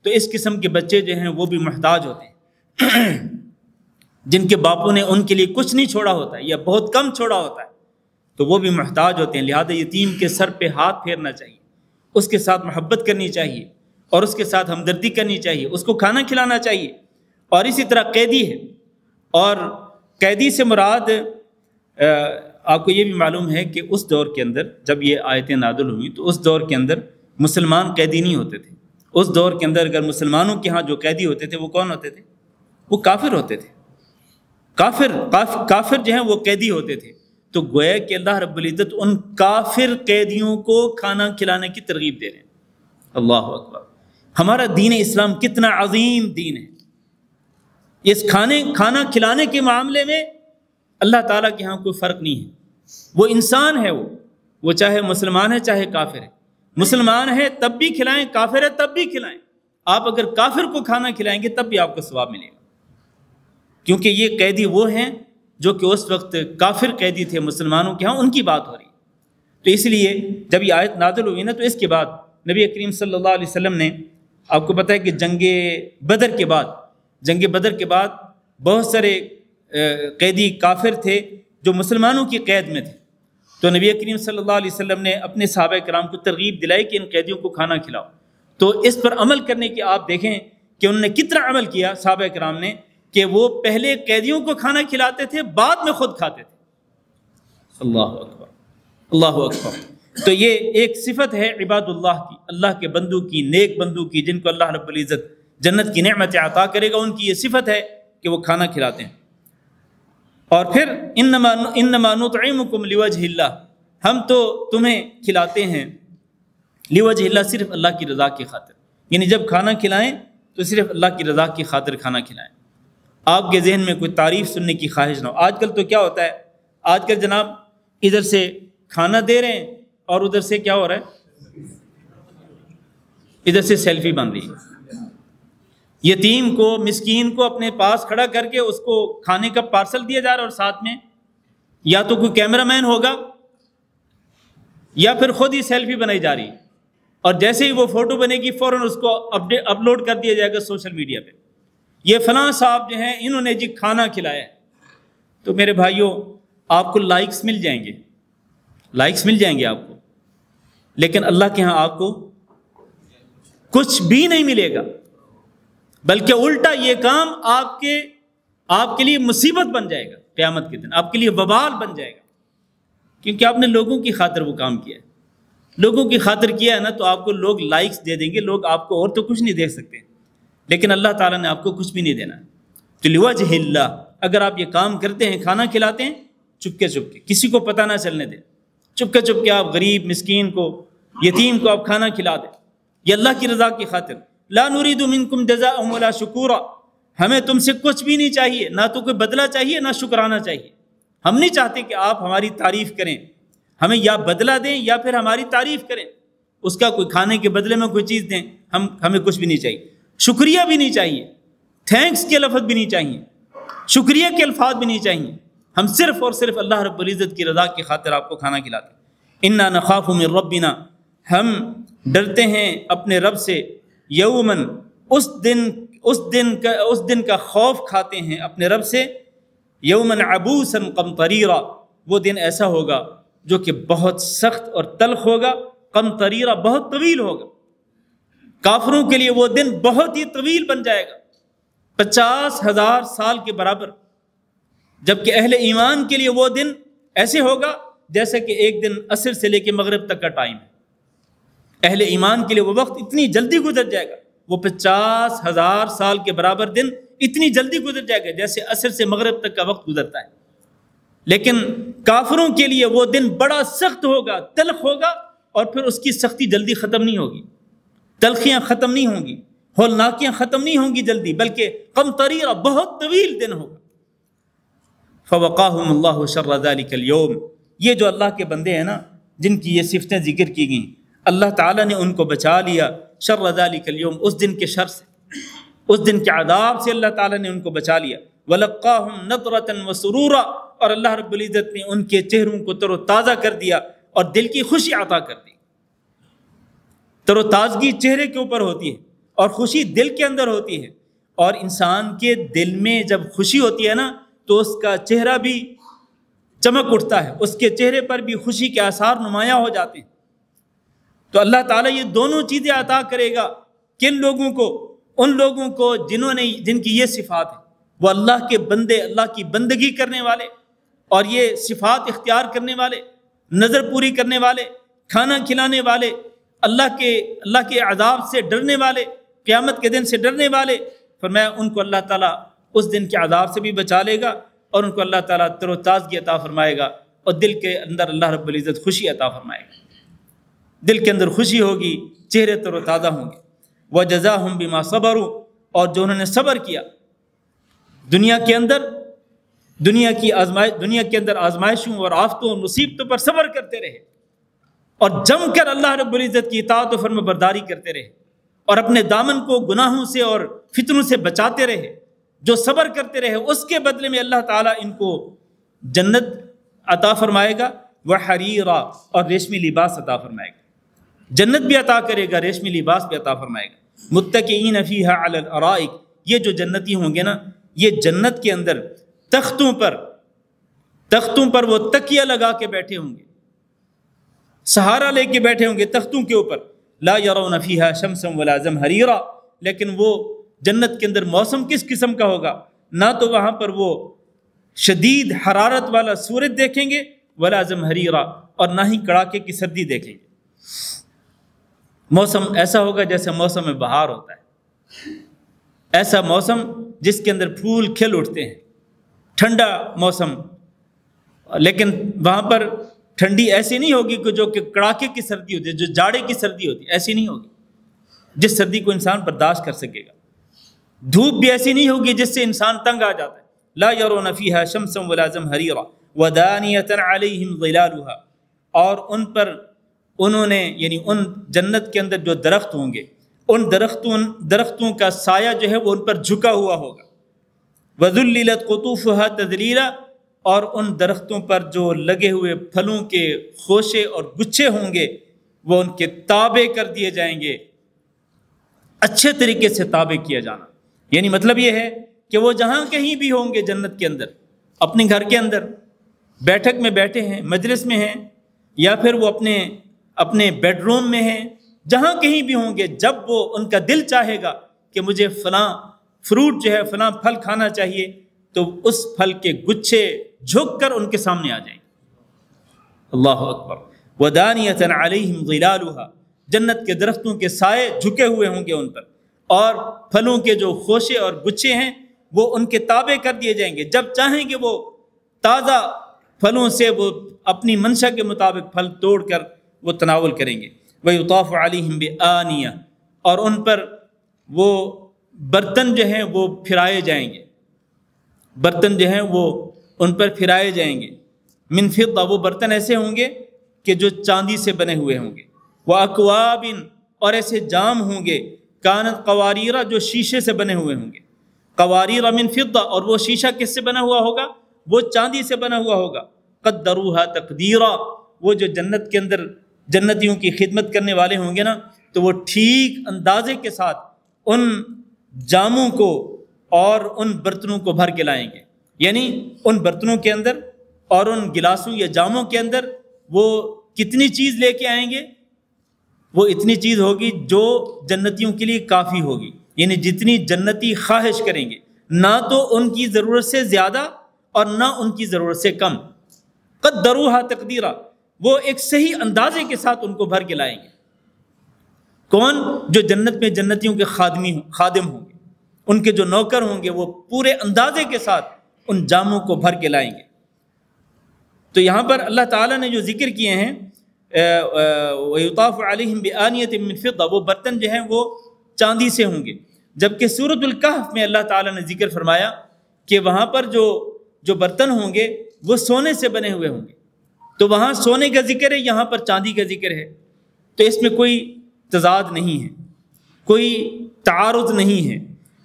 تو اس قسم کے بچے جو ہیں وہ بھی محتاج ہوتے ہیں جن کے باپوں نے ان کے لیے کچھ نہیں چھوڑا ہوتا ہے یا بہت کم چھوڑا ہوتا ہے، تو وہ بھی محتاج ہوتے ہیں۔ لہذا یتیم کے سر پہ ہاتھ پھیرنا چاہیے، اس کے ساتھ محبت کرنی چاہیے اور اس کے ساتھ ہمدردی کرنی چاہیے، اس کو کھانا کھلانا چاہیے۔ اور اسی طرح قیدی ہے، اور قیدی سے مراد آپ کو یہ بھی معلوم ہے کہ اس دور کے اندر جب یہ آیتیں نازل ہوئیں تو اس دور کے اندر مسلمان قیدی نہیں ہوتے تھے۔ اس دور کے اندر اگر مسلمانوں کے ہاں جو قیدی ہوتے تھے وہ کون ہوتے تھے؟ وہ کافر ہوتے تھے۔ کافر جو ہیں وہ قیدی ہوتے تھے۔ تو گویا کہ اللہ رب العزت ان کافر قیدیوں کو کھانا کھلانے کی ترغیب دے رہے ہیں۔ اللہ اکبر! ہمارا دین اسلام کتنا عظیم دین ہے۔ اس کھانا کھلانے کے معاملے میں اللہ تعالیٰ کے ہاں کوئی فرق نہیں ہے۔ وہ انسان ہے، وہ چاہے مسلمان ہے چاہے کافر ہے۔ مسلمان ہے تب بھی کھلائیں، کافر ہے تب بھی کھلائیں۔ آپ اگر کافر کو کھانا کھلائیں گے تب بھی آپ کو ثواب ملے گا، کیونکہ یہ قیدی وہ ہیں جو کہ اس وقت کافر قیدی تھے مسلمانوں کے ہاں، ان کی بات ہو رہی۔ تو اس لیے جب یہ آیت نازل ہوئی نا تو اس کے بعد نبی کریم صلی اللہ علیہ وسلم نے، آپ کو پتہ ہے کہ جنگ بدر کے بعد بہت سارے قیدی کافر تھے جو مسلمانوں کی قید میں تھے۔ تو نبی کریم صلی اللہ علیہ وسلم نے اپنے صحابہ کرام کو ترغیب دلائی کہ ان قیدیوں کو کھانا کھلاؤ۔ تو اس پر عمل کرنے کی آپ دیکھیں کہ انہوں نے کتنا عمل کیا صحابہ کرام نے، کہ وہ پہلے قیدیوں کو کھانا کھلاتے تھے، بعد میں خود کھاتے تھے۔ اللہ اکبر، اللہ اکبر! تو یہ ایک صفت ہے عباد اللہ کی، اللہ کے بندوں کی، نیک بندوں کی، جن کو اللہ رب العزت جنت کی نعمت عطا کرے گا، ان کی یہ صفت ہے کہ وہ کھانا کھلاتے ہیں۔ اور پھر انما نطعمکم لوجہ اللہ، ہم تو تمہیں کھلاتے ہیں لوجہ اللہ، صرف اللہ کی رضا کی خاطر، یعنی جب کھانا کھلائیں تو صرف اللہ کی رضا کی خاطر کھانا کھلائیں، آپ کے ذہن میں کوئی تعریف سننے کی خواہش نہ ہو۔ آج کل تو کیا ہوتا ہے، آج کل جناب ادھر سے کھانا دے رہے ہیں اور ادھر سے کیا ہو رہا ہے، ادھر سے سیلفی بن رہی ہے۔ یتیم کو، مسکین کو اپنے پاس کھڑا کر کے اس کو کھانے کا پارسل دیا جا رہا ہے، اور ساتھ میں یا تو کوئی کیمرہ مین ہوگا یا پھر خود ہی سیلفی بنائی جا رہی ہے، اور جیسے ہی وہ فوٹو بنے گی فوراً اس کو اپلوڈ کر دیا جائے گا سوشل میڈیا پہ، یہ فلاں صاحب جو ہیں انہوں نے جی کھانا کھلایا ہے۔ تو میرے بھائیوں، آپ کو لائکس مل جائیں گے آپ کو، لیکن اللہ کے ہاں آپ کو کچھ بھی نہیں ملے گا، بلکہ الٹا یہ کام آپ کے لیے مصیبت بن جائے گا، قیامت کے دن آپ کے لیے وبال بن جائے گا، کیونکہ آپ نے لوگوں کی خاطر وہ کام کیا ہے۔ لوگوں کی خاطر کیا ہے نا تو آپ کو لوگ لائکس دے دیں گے، لوگ آپ کو اور تو کچھ نہیں دیکھ سکتے، لیکن اللہ تعالیٰ نے آپ کو کچھ بھی نہیں دینا۔ تو لوجہ اللہ، اگر آپ یہ کام کرتے ہیں، کھانا کھلاتے ہیں چپکے چپکے، کسی کو پتہ نہ چلنے دیں، چپکے چپکے آپ غریب مسکین کو، یتیم کو آپ کھانا کھلا دیں، یہ اللہ کی رضا کی خاطر۔ لا نريد منکم جزاء ولا شکورا، ہمیں تم سے کچھ بھی نہیں چاہیے، نہ تو کوئی بدلہ چاہیے نہ شکرانہ چاہیے۔ ہم نہیں چاہتے کہ آپ ہماری تعریف کریں، ہمیں یا بدلہ دیں یا پھر ہماری تعریف کریں، اس کا کوئی کھانے کے بدلے میں کوئی چیز دیں، ہمیں کچھ بھی نہیں چاہیے، شکریہ بھی نہیں چاہیے، تھینکس کے لفظ بھی نہیں چاہیے، شکریہ کے الفاظ بھی نہیں چاہیے، ہم صرف اور صرف اللہ رب العزت کی رضا کی خاطر آپ کو کھانا کھلاتے ہیں۔ انا نخاف من ربنا، ہم ڈرتے ہیں اپنے رب سے، یومن، اس دن کا خوف کھاتے ہیں اپنے رب سے، یومن عبوسا قمطریرا، وہ دن ایسا ہوگا جو کہ بہت سخت اور تلخ ہوگا، قمطریرا بہت طویل ہوگا۔ کافروں کے لیے وہ دن بہت ہی طویل بن جائے گا، 50,000 سال کے برابر، جبکہ اہل ایمان کے لیے وہ دن ایسے ہوگا جیسے کہ ایک دن عصر سے لے کے مغرب تک کا ٹائم ہے۔ اہل ایمان کے لیے وہ وقت اتنی جلدی گزر جائے گا، وہ 50,000 سال کے برابر دن اتنی جلدی گزر جائے گا جیسے عصر سے مغرب تک کا وقت گزرتا ہے۔ لیکن کافروں کے لیے وہ دن بڑا سخت ہوگا، تلخ ہوگا، اور پھر اس کی سختی جلدی ختم نہیں ہوگی، تلخیاں ختم نہیں ہوں گی، ہولناکیاں ختم نہیں ہوں گی جلدی، بلکہ قمطریرا بہت طویل دن ہوگا۔ فوقاہم اللہ شر ذلک اليوم، یہ جو اللہ کے بندے ہیں نا جن کی یہ صفتیں ذکر کی گئیں، اللہ تعالیٰ نے ان کو بچا لیا شر ذلک اليوم، اس دن کے شر سے، اس دن کے عذاب سے اللہ تعالیٰ نے ان کو بچا لیا۔ وَلَقَّاهُمْ نَضْرَةً وَسُرُورًا، اور اللہ رب العزت نے ان کے چہروں کو تر و تازہ کر دیا اور دل کی خوشی عطا کر دی۔ تر و تازگی چہرے کے اوپر ہوتی ہے اور خوشی دل کے اندر ہوتی ہے، اور انسان کے دل میں جب خوشی ہوتی ہے نا تو اس کا چہرہ بھی چمک اٹھتا ہے، اس کے چہرے پر بھی خوشی کے آثار نمایاں ہو جاتے ہیں۔ تو اللہ تعالیٰ یہ دونوں چیزیں عطا کرے گا کن لوگوں کو؟ ان لوگوں کو جن کی یہ صفات ہے، وہ اللہ کے بندے، اللہ کی بندگی کرنے والے اور یہ صفات اختیار کرنے والے، نظر پوری کرنے والے، کھانا کھلانے والے، اللہ کے عذاب سے ڈرنے والے، قیامت کے دن سے ڈرنے والے۔ فرمایا ان کو اللہ تعالیٰ اس دن کے عذاب سے بھی بچا لے گا اور ان کو اللہ تعالیٰ تر و تازگی عطا فرمائے گا اور دل کے اندر اللہ رب العزت خوشی عطا فرمائے گا، دل کے اندر خوشی ہوگی، چہرے تر و تازہ ہوں گے۔ وَجَزَاهُمْ بِمَا صَبَرُوا، اور جو انہوں نے صبر کیا دنیا کے اندر آزمائشوں اور آفتوں اور مصیبتوں پر صبر کرتے رہے اور جم کر اللہ رب العزت کی اطاعت و فرما برداری کرتے رہے اور اپنے دامن کو گناہوں سے اور فتنوں سے بچاتے رہے، جو صبر کرتے رہے اس کے بدلے میں اللہ تعالیٰ ان کو جنت عطا فرمائے گا، وحریرا، اور ریشمی لباس عطا فرمائے گا، جنت بھی عطا کرے گا، ریشمی لباس بھی عطا فرمائے گا۔ متکئین فیہا علی الارائک، یہ جو جنتی ہوں گے نا یہ جنت کے اندر تختوں پر وہ تکیہ لگا کے بیٹھے ہوں گے، سہارا لے کے بیٹھے ہوں گے تختوں کے اوپر۔ لا یرون فیہا شمسا ولا زمہریرا، لیکن وہ جنت کے اندر موسم کس قسم کا ہوگا؟ نہ تو وہاں پر وہ شدید حرارت والا سورج دیکھیں گے، ولا زمہریرا، اور نہ ہی کڑاکے کی سردی دیکھیں گے۔ موسم ایسا ہوگا جیسے موسم بہار ہوتا ہے، ایسا موسم جس کے اندر پھول کھل اٹھتے ہیں، ٹھنڈا موسم، لیکن وہاں پر ٹھنڈی ایسی نہیں ہوگی کہ جو کہ کڑاکے کی سردی ہوتی ہے، جو جاڑے کی سردی ہوتی ہے، ایسی نہیں ہوگی جس سردی کو انسان برداشت کر سکے گا۔ دھوپ بھی ایسی نہیں ہوگی جس سے انسان تنگ آ جاتا ہے۔ لا یرون فیہا شمسا ولا زمہریرا ودانیۃ علیہم ظلالها، اور ان پر انہوں نے یعنی ان جنت کے اندر جو درخت ہوں گے ان درختوں کا سایہ جو ہے وہ ان پر جھکا ہوا ہوگا۔ وذللت قطوفها تذلیلا، اور ان درختوں پر جو لگے ہوئے پھلوں کے خوشے اور گچھے ہوں گے وہ ان کے تابع کر دیے جائیں گے، اچھے طریقے سے تابع کیا جانا، یعنی مطلب یہ ہے کہ وہ جہاں کہیں بھی ہوں گے جنت کے اندر، اپنے گھر کے اندر بیٹھک میں بیٹھے ہیں، مجلس میں ہیں، یا پھر وہ اپنے بیڈ روم میں ہیں، جہاں کہیں بھی ہوں گے، جب وہ ان کا دل چاہے گا کہ مجھے فلاں فروٹ جو ہے فلاں پھل کھانا چاہیے تو اس پھل کے گچھے جھک کر ان کے سامنے آ جائیں گے۔ اللہ اکبر۔ ودانیۃ علیہم ظلالها، جنت کے درختوں کے سائے جھکے ہوئے ہوں گے ان پر، اور پھلوں کے جو خوشے اور گچھے ہیں وہ ان کے تابع کر دیے جائیں گے، جب چاہیں گے وہ تازہ پھلوں سے وہ اپنی منشا کے مطابق پھل توڑ کر وہ تناول کریں گے۔ وَيُطَافُ عَلَيْهِمْ بِآنِيَةٍ، اور ان پر وہ برتن جو ہیں وہ پھرائے جائیں گے، برتن جو ہیں وہ ان پر پھرائے جائیں گے۔ من فضہ، وہ برتن ایسے ہوں گے کہ جو چاندی سے بنے ہوئے ہوں گے۔ وَأَكْوَابٍ، اور ایسے جام ہوں گے، کانت قواریرہ، جو شیشے سے بنے ہوئے ہوں گے۔ قواریرہ من فضہ، اور وہ شیشہ کس سے بنا ہوا ہوگا؟ وہ چاندی سے بنا ہوا ہوگا۔ قدروها تقدیرا، وہ جو جنت کے اندر جنتیوں کی خدمت کرنے والے ہوں گے نا تو وہ ٹھیک اندازے کے ساتھ ان جاموں کو اور ان برتنوں کو بھر کے لائیں گے، یعنی ان برتنوں کے اندر اور ان گلاسوں یا جاموں کے اندر وہ کتنی چیز لے کے آئیں گے؟ وہ اتنی چیز ہوگی جو جنتیوں کے لیے کافی ہوگی، یعنی جتنی جنتی خواہش کریں گے، نہ تو ان کی ضرورت سے زیادہ اور نہ ان کی ضرورت سے کم۔ قدروها تقدیرا، وہ ایک صحیح اندازے کے ساتھ ان کو بھر کے لائیں گے۔ کون؟ جو جنت میں جنتیوں کے خادم ہوں گے، ان کے جو نوکر ہوں گے، وہ پورے اندازے کے ساتھ ان جاموں کو بھر کے لائیں گے۔ تو یہاں پر اللہ تعالیٰ نے جو ذکر کیے ہیں وَيُطَافُ عَلَيْهِمْ بِآنِيَةٍ مِّن فِضَّةٍ، وہ برتن جو ہیں وہ چاندی سے ہوں گے، جبکہ سورۃ الکہف میں اللہ تعالیٰ نے ذکر فرمایا کہ وہاں پر جو جو برتن ہوں گے وہ سونے سے بنے ہوئے ہوں گے۔ تو وہاں سونے کا ذکر ہے، یہاں پر چاندی کا ذکر ہے، تو اس میں کوئی تضاد نہیں ہے، کوئی تعارض نہیں ہے،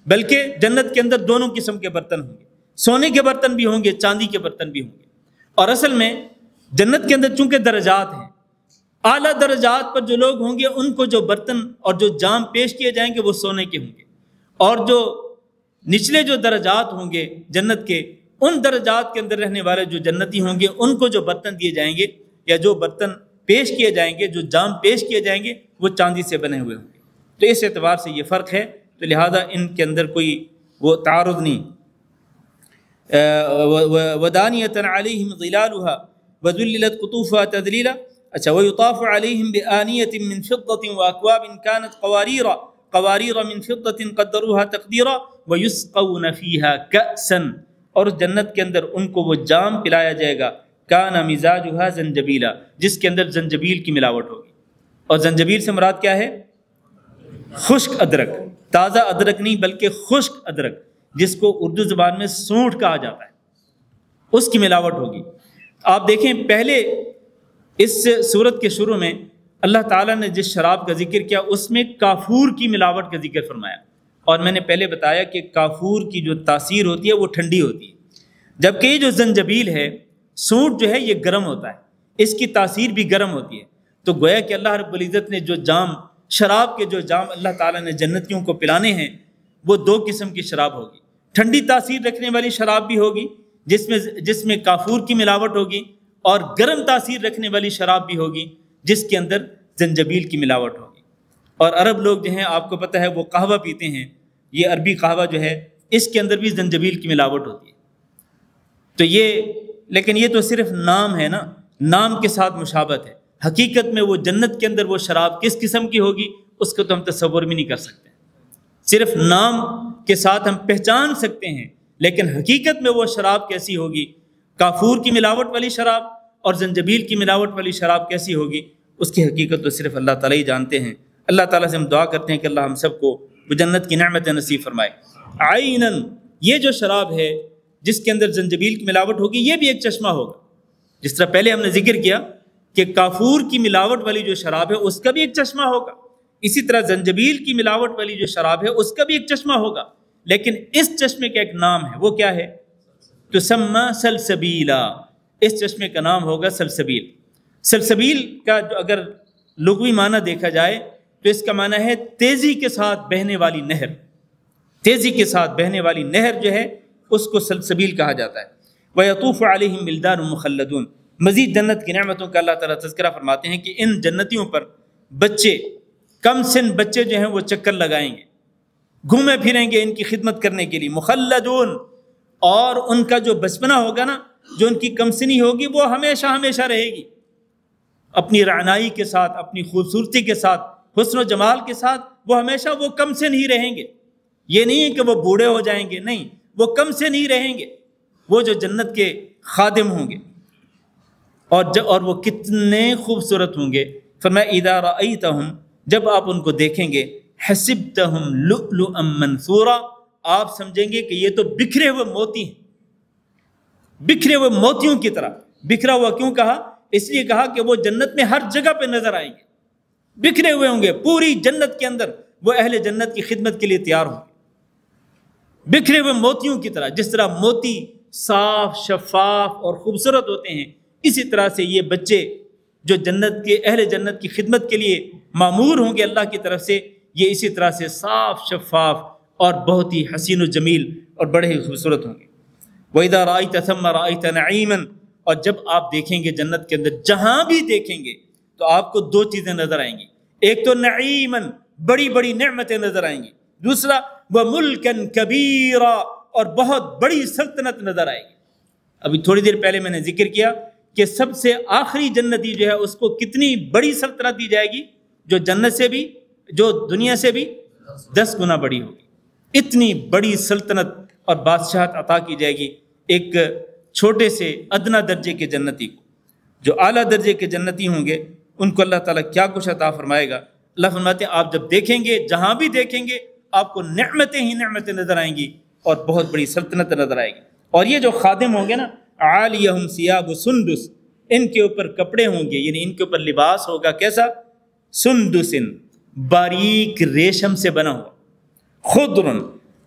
بلکہ جنت کے اندر دونوں قسم کے برتن ہوں گے، سونے کے برتن بھی ہوں گے، چاندی کے برتن بھی ہوں گے۔ اور اصل میں جنت کے اندر چونکہ درجات ہیں، اعلیٰ درجات پر جو لوگ ہوں گے ان کو جو برتن اور جو جام پیش کیے جائیں گے وہ سونے کے ہوں گے، اور جو نچلے جو درجات ہوں گے جنت کے، ان درجات کے اندر رہنے والے جو جنتی ہوں گے ان کو جو برتن دیے جائیں گے یا جو برتن پیش کیے جائیں گے، جو جام پیش کیے جائیں گے، وہ چاندی سے بنے ہوئے ہوں گے۔ تو اس اعتبار سے یہ فرق ہے، تو لہذا ان کے اندر کوئی وہ تعارض نہیں۔ وَدَانِيَةً عَلَيْهِمْ ظِلَالُهَا وَذُلِّلَتْ قُطُوفُهَا تَذْلِيلًا۔ اچھا، وَيُطَافُ عَلَيْهِمْ بِآنِيَةٍ مِّن فِضَّةٍ وَأَكْوَابٍ كَانَتْ قَوَارِيرَ مِن فِضَّةٍ قَدَّرُوهَا تَقْدِيرًا وَيُسْقَوْنَ فِيهَا كَأْسًا، اور جنت کے اندر ان کو وہ جام پلایا جائے گا، کان مزاجها زنجبیلا، جس کے اندر زنجبیل کی ملاوٹ ہوگی۔ اور زنجبیل سے مراد کیا ہے؟ خشک ادرک، تازہ ادرک نہیں بلکہ خشک ادرک، جس کو اردو زبان میں سونٹھ کہا جاتا ہے، اس کی ملاوٹ ہوگی۔ آپ دیکھیں پہلے اس سورت کے شروع میں اللہ تعالیٰ نے جس شراب کا ذکر کیا اس میں کافور کی ملاوٹ کا ذکر فرمایا، اور میں نے پہلے بتایا کہ کافور کی جو تاثیر ہوتی ہے وہ ٹھنڈی ہوتی ہے، جبکہ یہ جو زنجبیل ہے، سونٹ جو ہے، یہ گرم ہوتا ہے، اس کی تاثیر بھی گرم ہوتی ہے۔ تو گویا کہ اللہ رب العزت نے جو جام، شراب کے جو جام اللہ تعالیٰ نے جنتیوں کو پلانے ہیں، وہ دو قسم کی شراب ہوگی۔ ٹھنڈی تاثیر رکھنے والی شراب بھی ہوگی جس میں کافور کی ملاوٹ ہوگی، اور گرم تاثیر رکھنے والی شراب بھی ہوگی جس کے اندر زنجبیل کی ملاوٹ ہوگی۔ اور عرب لوگ جو ہیں، آپ کو پتہ ہے، وہ قہوہ پیتے ہیں، یہ عربی قہوہ جو ہے اس کے اندر بھی زنجبیل کی ملاوٹ ہوتی ہے۔ تو لیکن یہ تو صرف نام ہے نا، نام کے ساتھ مشابہت ہے، حقیقت میں وہ جنت کے اندر وہ شراب کس قسم کی ہوگی اس کو تو ہم تصور بھی نہیں کر سکتے، صرف نام کے ساتھ ہم پہچان سکتے ہیں، لیکن حقیقت میں وہ شراب کیسی ہوگی، کافور کی ملاوٹ والی شراب اور زنجبیل کی ملاوٹ والی شراب کیسی ہوگی، اس کی حقیقت تو صرف اللہ تعالیٰ ہی جانتے ہیں۔ اللہ تعالیٰ سے ہم دعا کرتے ہیں کہ اللہ ہم سب کو وہ جنت کی نعمت نصیب فرمائے۔ عیناً، یہ جو شراب ہے جس کے اندر زنجبیل کی ملاوٹ ہوگی، یہ بھی ایک چشمہ ہوگا، جس طرح پہلے ہم نے ذکر کیا کہ کافور کی ملاوٹ والی جو شراب ہے اس کا بھی ایک چشمہ ہوگا، اسی طرح زنجبیل کی ملاوٹ والی جو شراب ہے اس کا بھی ایک چشمہ ہوگا، لیکن اس چشمے کا ایک نام ہے، وہ کیا ہے؟ تسمى سلسبیلا، اس چشمے کا نام ہوگا سلسبیل۔ سلسبیل کا جو اگر لغوی معنی دیکھا جائے تو اس کا معنی ہے تیزی کے ساتھ بہنے والی نہر، تیزی کے ساتھ بہنے والی نہر جو ہے اس کو سلسبیل کہا جاتا ہے۔ وَيَطُوفُ عَلَيْهِمْ وِلْدَانٌ مُخَلَّدُونَ، مزید جنت کی نعمتوں کا اللہ تعالیٰ تذکرہ فرماتے ہیں کہ ان جنتیوں پر بچے، کم سن بچے جو ہیں وہ چکر لگائیں گے، گھومے پھریں گے ان کی خدمت کرنے کے لیے، مخلدون، اور ان کا جو بچپنا ہوگا نا، جو ان کی کم سنی ہوگی وہ ہمیشہ ہمیشہ رہے گی، اپنی رعنائی کے ساتھ، اپنی خوبصورتی کے ساتھ، حسن و جمال کے ساتھ وہ ہمیشہ وہ کم سن ہی رہیں گے۔ یہ نہیں ہے کہ وہ بوڑھے ہو جائیں گے، نہیں، وہ کم سن ہی رہیں گے، وہ جو جنت کے خادم ہوں گے، اور وہ کتنے خوبصورت ہوں گے۔ فرمایا اذا رأیتہم، جب آپ ان کو دیکھیں گے، حسبتہم لؤلؤا منثورا، آپ سمجھیں گے کہ یہ تو بکھرے ہوئے موتی ہیں، بکھرے ہوئے موتیوں کی طرح۔ بکھرا ہوا کیوں کہا؟ اس لیے کہا کہ وہ جنت میں ہر جگہ پہ نظر آئیں گے، بکھرے ہوئے ہوں گے، پوری جنت کے اندر وہ اہل جنت کی خدمت کے لیے تیار ہوں گے، بکھرے ہوئے موتیوں کی طرح۔ جس طرح موتی صاف، شفاف اور خوبصورت ہوتے ہیں، اسی طرح سے یہ بچے جو جنت کے اہل جنت کی خدمت کے لیے مامور ہوں گے اللہ کی طرف سے، یہ اسی طرح سے صاف، شفاف اور بہت ہی حسین و جمیل اور بڑے ہی خوبصورت ہوں گے۔ وَإِذَا رَأَيْتَ ثَمَّ رَأَيْتَ نَعِيمًا، اور جب آپ دیکھیں گے جنت کے اندر، جہاں بھی دیکھیں گے تو آپ کو دو چیزیں نظر آئیں گی، ایک تو نعیماً، بڑی بڑی نعمتیں نظر آئیں گی، دوسرا وَمُلْكًا كَبِيرًا، اور بہت بڑی سلطنت نظر آئے گی۔ ابھی تھوڑی دیر پہلے میں نے ذکر کیا کہ سب سے آخری جنتی جو ہے اس کو کتنی بڑی سلطنت دی جائے گی، جو جنت سے بھی، جو دنیا سے بھی 10 گنا بڑی ہوگی۔ اتنی بڑی سلطنت اور بادشاہت عطا کی جائے گی ایک چھوٹے سے ادنا درجے کے جنتی کو۔ جو اعلیٰ درجے کے جنتی ہوں گے ان کو اللہ تعالیٰ کیا کچھ عطا فرمائے گا۔ اللہ فرماتے ہیں آپ جب دیکھیں گے، جہاں بھی دیکھیں گے، آپ کو نعمتیں ہی نعمتیں نظر آئیں گی اور بہت بڑی سلطنت نظر آئے گی۔ اور یہ جو خادم ہوں گے نا، عالیہم ثیاب سندس، ان کے اوپر کپڑے ہوں گے، یعنی ان کے اوپر لباس ہوگا کیسا؟ سندس، باریک ریشم سے بنا ہوا، خضر،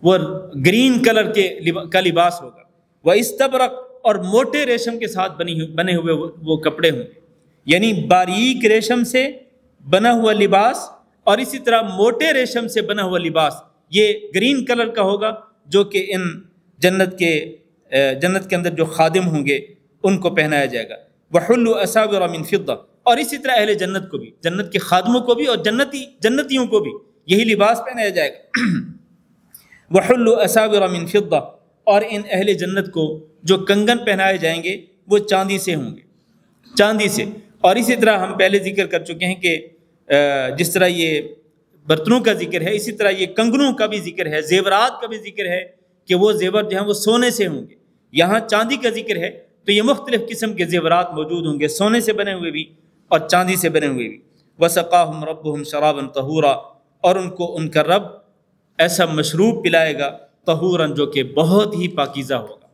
وہ گرین کلر کا لباس ہوگا، وہ استبرق، اور موٹے ریشم کے ساتھ بنے ہوئے وہ کپڑے ہوں گے، یعنی باریک ریشم سے بنا ہوا لباس اور اسی طرح موٹے ریشم سے بنا ہوا لباس، یہ گرین کلر کا ہوگا، جو کہ ان جنت کے اندر جو خادم ہوں گے ان کو پہنایا جائے گا۔ وَحُلُّوا أَسَاوِرَ مِن فِضَّةٍ، اور اسی طرح اہل جنت کو بھی، جنت کے خادموں کو بھی اور جنتیوں کو بھی یہی لباس پہنایا جائے گا۔ وَحُلُّوا أَسَاوِرَ مِن فِضَّةٍ، اور ان اہل جنت کو جو کنگن پہنائے جائیں گے وہ چاندی سے ہوں گے، چاندی سے۔ اور اسی طرح ہم پہلے ذکر کر چکے ہیں کہ جس طرح یہ برتنوں کا ذکر ہے، اسی طرح یہ کنگنوں کا بھی ذکر ہے، زیورات کا بھی ذکر ہے کہ وہ زیور جو ہیں وہ سونے سے ہوں گے۔ یہاں چاندی کا ذکر ہے تو یہ مختلف قسم کے زیورات موجود ہوں گے، سونے سے بنے ہوئے بھی اور چاندی سے بنے ہوئے بھی۔ وَسَقَاهُمْ رَبُّهُمْ شَرَابًا طَهُورًا، اور ان کو ان کا رب ایسا مشروب پلائے گا، طہوراً، جو کہ بہت ہی پاکیزہ ہوگا۔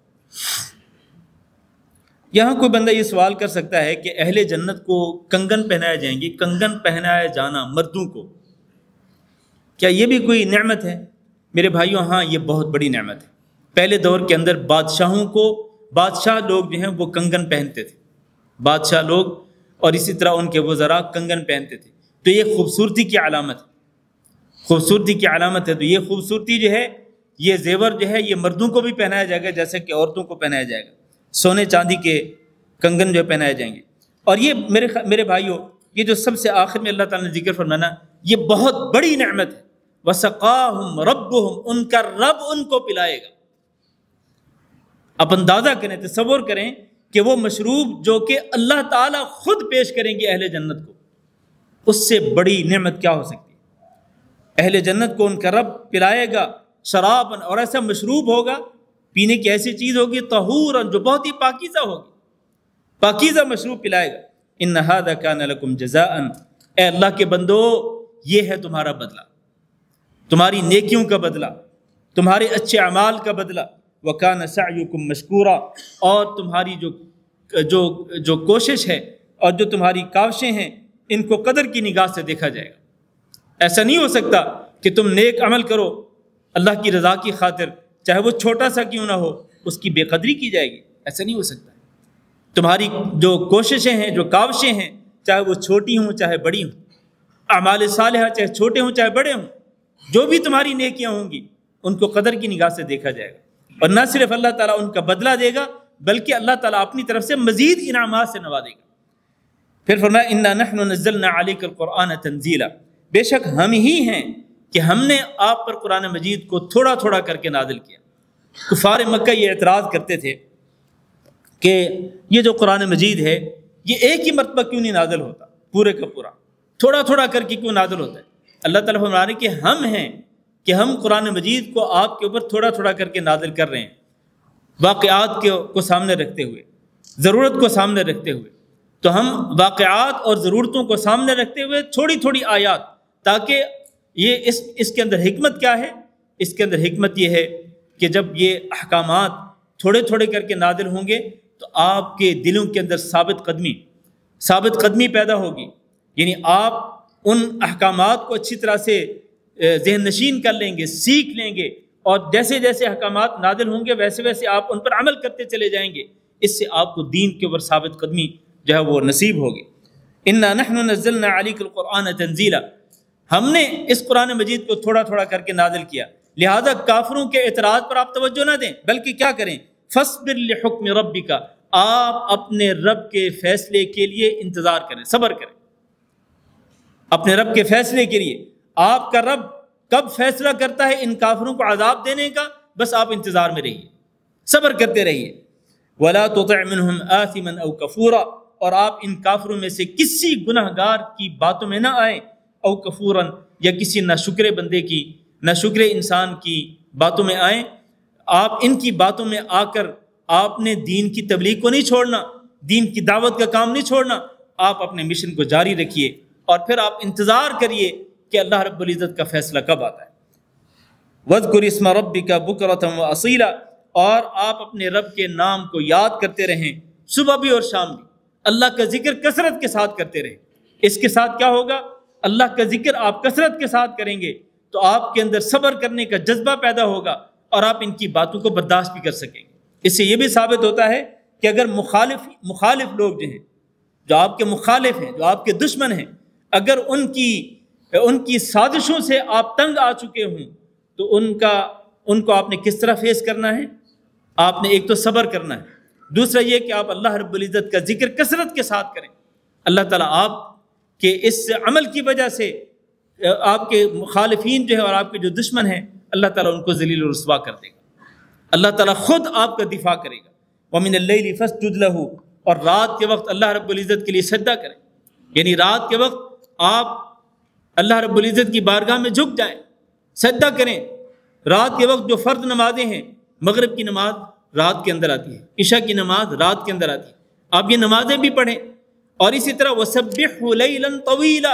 یہاں کوئی بندہ یہ سوال کر سکتا ہے کہ اہل جنت کو کنگن پہنائے جائیں گے، کنگن پہنایا جانا مردوں کو، کیا یہ بھی کوئی نعمت ہے؟ میرے بھائیوں، ہاں، یہ بہت بڑی نعمت ہے۔ پہلے دور کے اندر بادشاہ لوگ جو ہیں وہ کنگن پہنتے تھے، بادشاہ لوگ اور اسی طرح ان کے وزراء کنگن پہنتے تھے، تو یہ خوبصورتی کی علامت ہے، خوبصورتی کی علامت ہے۔ تو یہ خوبصورتی جو ہے، یہ زیور جو ہے، یہ مردوں کو بھی پہنایا جائے گا جیسے کہ عورتوں کو پہنایا جائے گا، سونے چاندی کے کنگن جو پہنائے جائیں گے۔ اور یہ میرے بھائیوں، یہ جو سب سے آخر میں اللہ تعالیٰ نے ذکر فرمانا، یہ بہت بڑی نعمت ہے۔ وَسَقَاهُمْ رَبُّهُمْ، ان کا رب ان کو پلائے گا۔ اب اندازہ کریں، تصور کریں کہ وہ مشروب جو کہ اللہ تعالیٰ خود پیش کریں گے اہل جنت کو، اس سے بڑی نعمت کیا ہو سکتی ہے؟ اہل جنت کو ان کا رب پلائے گا شرابن، اور ایسا مشروب ہوگا، پینے کی ایسی چیز ہوگی، طہوراً، جو بہت ہی پاکیزہ ہوگی، پاکیزہ مشروب پلائے گا۔ ان ھذا کان لکم جزاء، اے اللہ کے بندو، یہ ہے تمہارا بدلہ، تمہاری نیکیوں کا بدلہ، تمہارے اچھے اعمال کا بدلہ۔ وکان سعیکم مشکورا، اور تمہاری جو کوشش ہے اور جو تمہاری کاوشیں ہیں، ان کو قدر کی نگاہ سے دیکھا جائے گا۔ ایسا نہیں ہو سکتا کہ تم نیک عمل کرو اللہ کی رضا کی خاطر، چاہے وہ چھوٹا سا کیوں نہ ہو، اس کی بے قدری کی جائے گی، ایسا نہیں ہو سکتا۔ تمہاری جو کوششیں ہیں، جو کاوشیں ہیں، چاہے وہ چھوٹی ہوں چاہے بڑی ہوں، اعمال صالحہ چاہے چھوٹے ہوں چاہے بڑے ہوں، جو بھی تمہاری نیکیاں ہوں گی، ان کو قدر کی نگاہ سے دیکھا جائے گا۔ اور نہ صرف اللہ تعالیٰ ان کا بدلہ دے گا، بلکہ اللہ تعالیٰ اپنی طرف سے مزید انعامات سے نوازے گا۔ پھر فرمایا انا نحن نزلنا علیک القرآن تنزیلا، بے شک ہم ہی ہیں کہ ہم نے آپ پر قرآن مجید کو تھوڑا تھوڑا کر کے نازل کیا۔ کفار مکہ یہ اعتراض کرتے تھے کہ یہ جو قرآن مجید ہے، یہ ایک ہی مرتبہ کیوں نہیں نازل ہوتا، پورے کا پورا تھوڑا تھوڑا کر کے کیوں نازل ہوتا ہے؟ اللہ تعالیٰ فرما رہے کہ ہم ہیں کہ ہم قرآن مجید کو آپ کے اوپر تھوڑا تھوڑا کر کے نازل کر رہے ہیں، واقعات کو سامنے رکھتے ہوئے، ضرورت کو سامنے رکھتے ہوئے۔ تو ہم واقعات اور ضرورتوں کو سامنے رکھتے ہوئے تھوڑی تھوڑی آیات، تاکہ یہ اس کے اندر حکمت کیا ہے؟ اس کے اندر حکمت یہ ہے کہ جب یہ احکامات تھوڑے تھوڑے کر کے نازل ہوں گے تو آپ کے دلوں کے اندر ثابت قدمی پیدا ہوگی، یعنی آپ ان احکامات کو اچھی طرح سے ذہن نشین کر لیں گے، سیکھ لیں گے، اور جیسے جیسے احکامات نازل ہوں گے ویسے ویسے آپ ان پر عمل کرتے چلے جائیں گے۔ اس سے آپ کو دین کے اوپر ثابت قدمی جو ہے وہ نصیب ہوگی۔ انا نحن نزلنا علیک القرآن تنزیلا، ہم نے اس قرآن مجید کو تھوڑا تھوڑا کر کے نازل کیا، لہذا کافروں کے اعتراض پر آپ توجہ نہ دیں، بلکہ کیا کریں؟ فاصبر لحکم ربک، آپ اپنے رب کے فیصلے کے لیے انتظار کریں، صبر کریں اپنے رب کے فیصلے کے لیے۔ آپ کا رب کب فیصلہ کرتا ہے ان کافروں کو عذاب دینے کا، بس آپ انتظار میں رہیے، صبر کرتے رہیے۔ ولا تطع منهم آثما او کفورا، اور آپ ان کافروں میں سے کسی گناہگار کی باتوں میں نہ آئیں، او کفورا، یا کسی ناشکرے بندے کی، ناشکرے انسان کی باتوں میں آئیں۔ آپ ان کی باتوں میں آ کر آپ نے دین کی تبلیغ کو نہیں چھوڑنا، دین کی دعوت کا کام نہیں چھوڑنا، آپ اپنے مشن کو جاری رکھیے، اور پھر آپ انتظار کریے کہ اللہ رب العزت کا فیصلہ کب آتا ہے۔ وَاذْكُرِ اسْمَ رَبِّكَ بُكْرَةً وَأَصِيلًا، اور آپ اپنے رب کے نام کو یاد کرتے رہیں صبح بھی اور شام بھی، اللہ کا ذکر کثرت کے ساتھ کرتے رہیں۔ اس کے ساتھ کیا ہوگا؟ اللہ کا ذکر آپ کثرت کے ساتھ کریں گے تو آپ کے اندر صبر کرنے کا جذبہ پیدا ہوگا اور آپ ان کی باتوں کو برداشت بھی کر سکیں گے۔ اس سے یہ بھی ثابت ہوتا ہے کہ اگر مخالف لوگ جو ہیں، جو آپ کے مخالف ہیں، جو آپ کے دشمن ہیں، اگر ان کی سازشوں سے آپ تنگ آ چکے ہوں تو ان کو آپ نے کس طرح فیس کرنا ہے؟ آپ نے ایک تو صبر کرنا ہے، دوسرا یہ کہ آپ اللہ رب العزت کا ذکر کثرت کے ساتھ کریں۔ اللہ تعالیٰ آپ کے اس عمل کی وجہ سے آپ کے مخالفین جو ہے اور آپ کے جو دشمن ہیں، اللہ تعالیٰ ان کو ذلیل و رسوا کر دے گا۔ اللہ تعالیٰ خود آپ کا دفاع کرے گا۔ وَمِنَ اللَّيْلِ فَاسْجُدْ لَهُ، اور رات کے وقت اللہ رب العزت کے لیے سجدہ کریں، یعنی رات کے وقت آپ اللہ رب العزت کی بارگاہ میں جھک جائیں، سجدہ کریں۔ رات کے وقت جو فرض نمازیں ہیں، مغرب کی نماز رات کے اندر آتی ہے، عشاء کی نماز رات کے اندر آتی ہے، آپ یہ نمازیں بھی پڑھیں۔ اور اسی طرح وَسَبِّحْهُ لَيْلًا طَوِيلًا،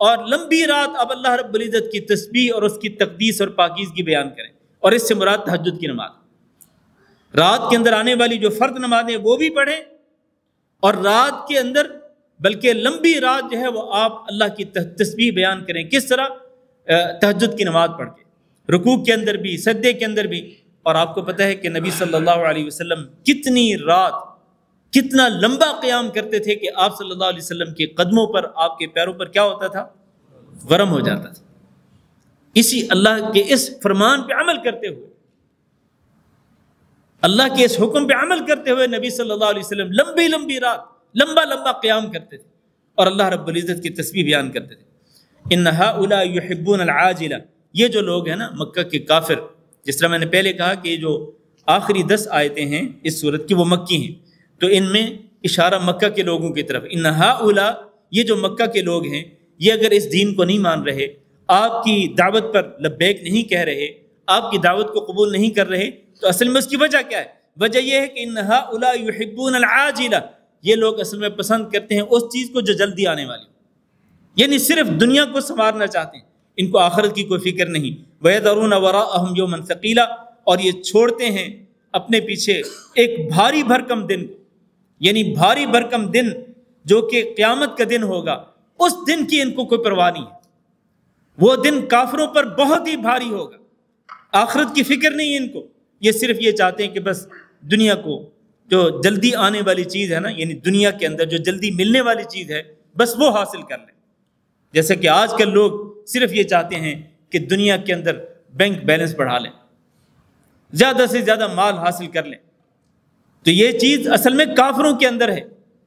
اور لمبی رات اب اللہ رب العزت کی تسبیح اور اس کی تقدیس اور پاکیزگی بیان کریں، اور اس سے مراد تہجد کی نماز۔ رات کے اندر آنے والی جو فرض نمازیں وہ بھی پڑھیں، اور رات کے اندر بلکہ لمبی رات جو ہے وہ آپ اللہ کی تسبیح بیان کریں۔ کس طرح؟ تہجد کی نماز پڑھ کے، رکوع کے اندر بھی، سجدے کے اندر بھی۔ اور آپ کو پتہ ہے کہ نبی صلی اللہ علیہ وسلم کتنی رات، کتنا لمبا قیام کرتے تھے کہ آپ صلی اللہ علیہ وسلم کے قدموں پر، آپ کے پیروں پر کیا ہوتا تھا؟ ورم ہو جاتا تھا۔ اسی اللہ کے اس فرمان پہ عمل کرتے ہوئے، اللہ کے اس حکم پہ عمل کرتے ہوئے نبی صلی اللہ علیہ وسلم لمبی لمبی رات، لمبا قیام کرتے تھے اور اللہ رب العزت کی تسبیح بیان کرتے تھے۔ ان ہؤلاء یحبون العاجلہ، یہ جو لوگ ہیں نا مکہ کے کافر، جس طرح میں نے پہلے کہا کہ جو آخری 10 آیتیں ہیں اس سورت کی وہ مکی ہیں، تو ان میں اشارہ مکہ کے لوگوں کی طرف۔ ان ہؤلاء، یہ جو مکہ کے لوگ ہیں، یہ اگر اس دین کو نہیں مان رہے، آپ کی دعوت پر لبیک نہیں کہہ رہے، آپ کی دعوت کو قبول نہیں کر رہے، تو اصل میں اس کی وجہ کیا ہے؟ وجہ یہ ہے کہ ان ہؤلاء یحبون العاجلہ، یہ لوگ اصل میں پسند کرتے ہیں اس چیز کو جو جلدی آنے والی ہو، یعنی صرف دنیا کو سنوارنا چاہتے ہیں، ان کو آخرت کی کوئی فکر نہیں۔ وَيَذَرُونَ وَرَاءَهُمْ يَوْمًا ثَقِيلًا، اور یہ چھوڑتے ہیں اپنے پیچھے ایک بھاری بھرکم دن، یعنی بھاری بھرکم دن جو کہ قیامت کا دن ہوگا، اس دن کی ان کو کوئی پرواہ نہیں ہے۔ وہ دن کافروں پر بہت ہی بھاری ہوگا، آخرت کی فکر نہیں ہے ان کو، یہ صرف یہ چاہتے ہیں کہ بس دنیا کو، جو جلدی آنے والی چیز ہے نا، یعنی دنیا کے اندر جو جلدی ملنے والی چیز ہے، بس وہ حاصل کر لیں۔ جیسے کہ آج کل لوگ صرف یہ چاہتے ہیں کہ دنیا کے اندر بینک بیلنس بڑھا لیں، زیادہ سے زیادہ مال حاصل کر لیں۔ تو یہ چیز اصل میں کافروں کے اندر ہے،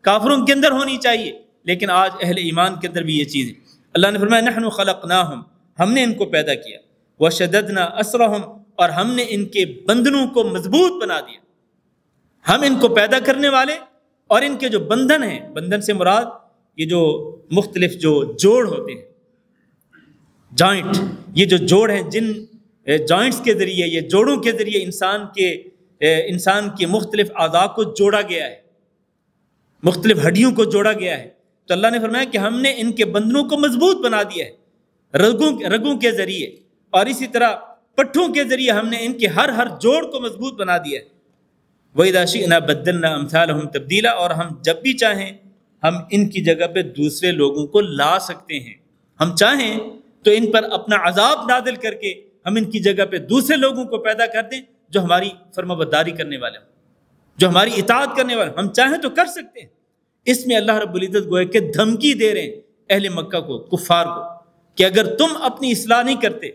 کافروں کے اندر ہونی چاہیے، لیکن آج اہل ایمان کے اندر بھی یہ چیز ہے۔ اللہ نے فرمایا نحن خلقناہم، ہم نے ان کو پیدا کیا، وشددنا اسرہم، اور ہم نے ان کے بندھنوں کو مضبوط بنا دیا۔ ہم ان کو پیدا کرنے والے اور ان کے جو بندھن ہیں، بندھن سے مراد یہ جو مختلف جو جوڑ ہوتے ہیں، جوائنٹ، یہ جو جوڑ ہیں، جن جوائنٹس کے ذریعے، یہ جوڑوں کے ذریعے انسان کے مختلف اعضاء کو جوڑا گیا ہے، مختلف ہڈیوں کو جوڑا گیا ہے۔ تو اللہ نے فرمایا کہ ہم نے ان کے بندھنوں کو مضبوط بنا دیا ہے رگوں کے ذریعے، اور اسی طرح پٹھوں کے ذریعے ہم نے ان کے ہر جوڑ کو مضبوط بنا دیا ہے۔ وَإِذَا شِئْنَا بَدَّلْنَا أَمْثَالَهُمْ تَبْدِيلًا، اور ہم جب بھی چاہیں ہم ان کی جگہ پہ دوسرے لوگوں کو لا سکتے ہیں۔ ہم چاہیں تو ان پر اپنا عذاب نازل کر کے ہم ان کی جگہ پہ دوسرے لوگوں کو پیدا کر دیں جو ہماری فرمانبرداری کرنے والے ہوں، جو ہماری اطاعت کرنے والے ہوں۔ ہم چاہیں تو کر سکتے ہیں۔ اس میں اللہ رب العزت گویا کہ دھمکی دے رہے ہیں اہل مکہ کو، کفار کو، کہ اگر تم اپنی اصلاح نہیں کرتے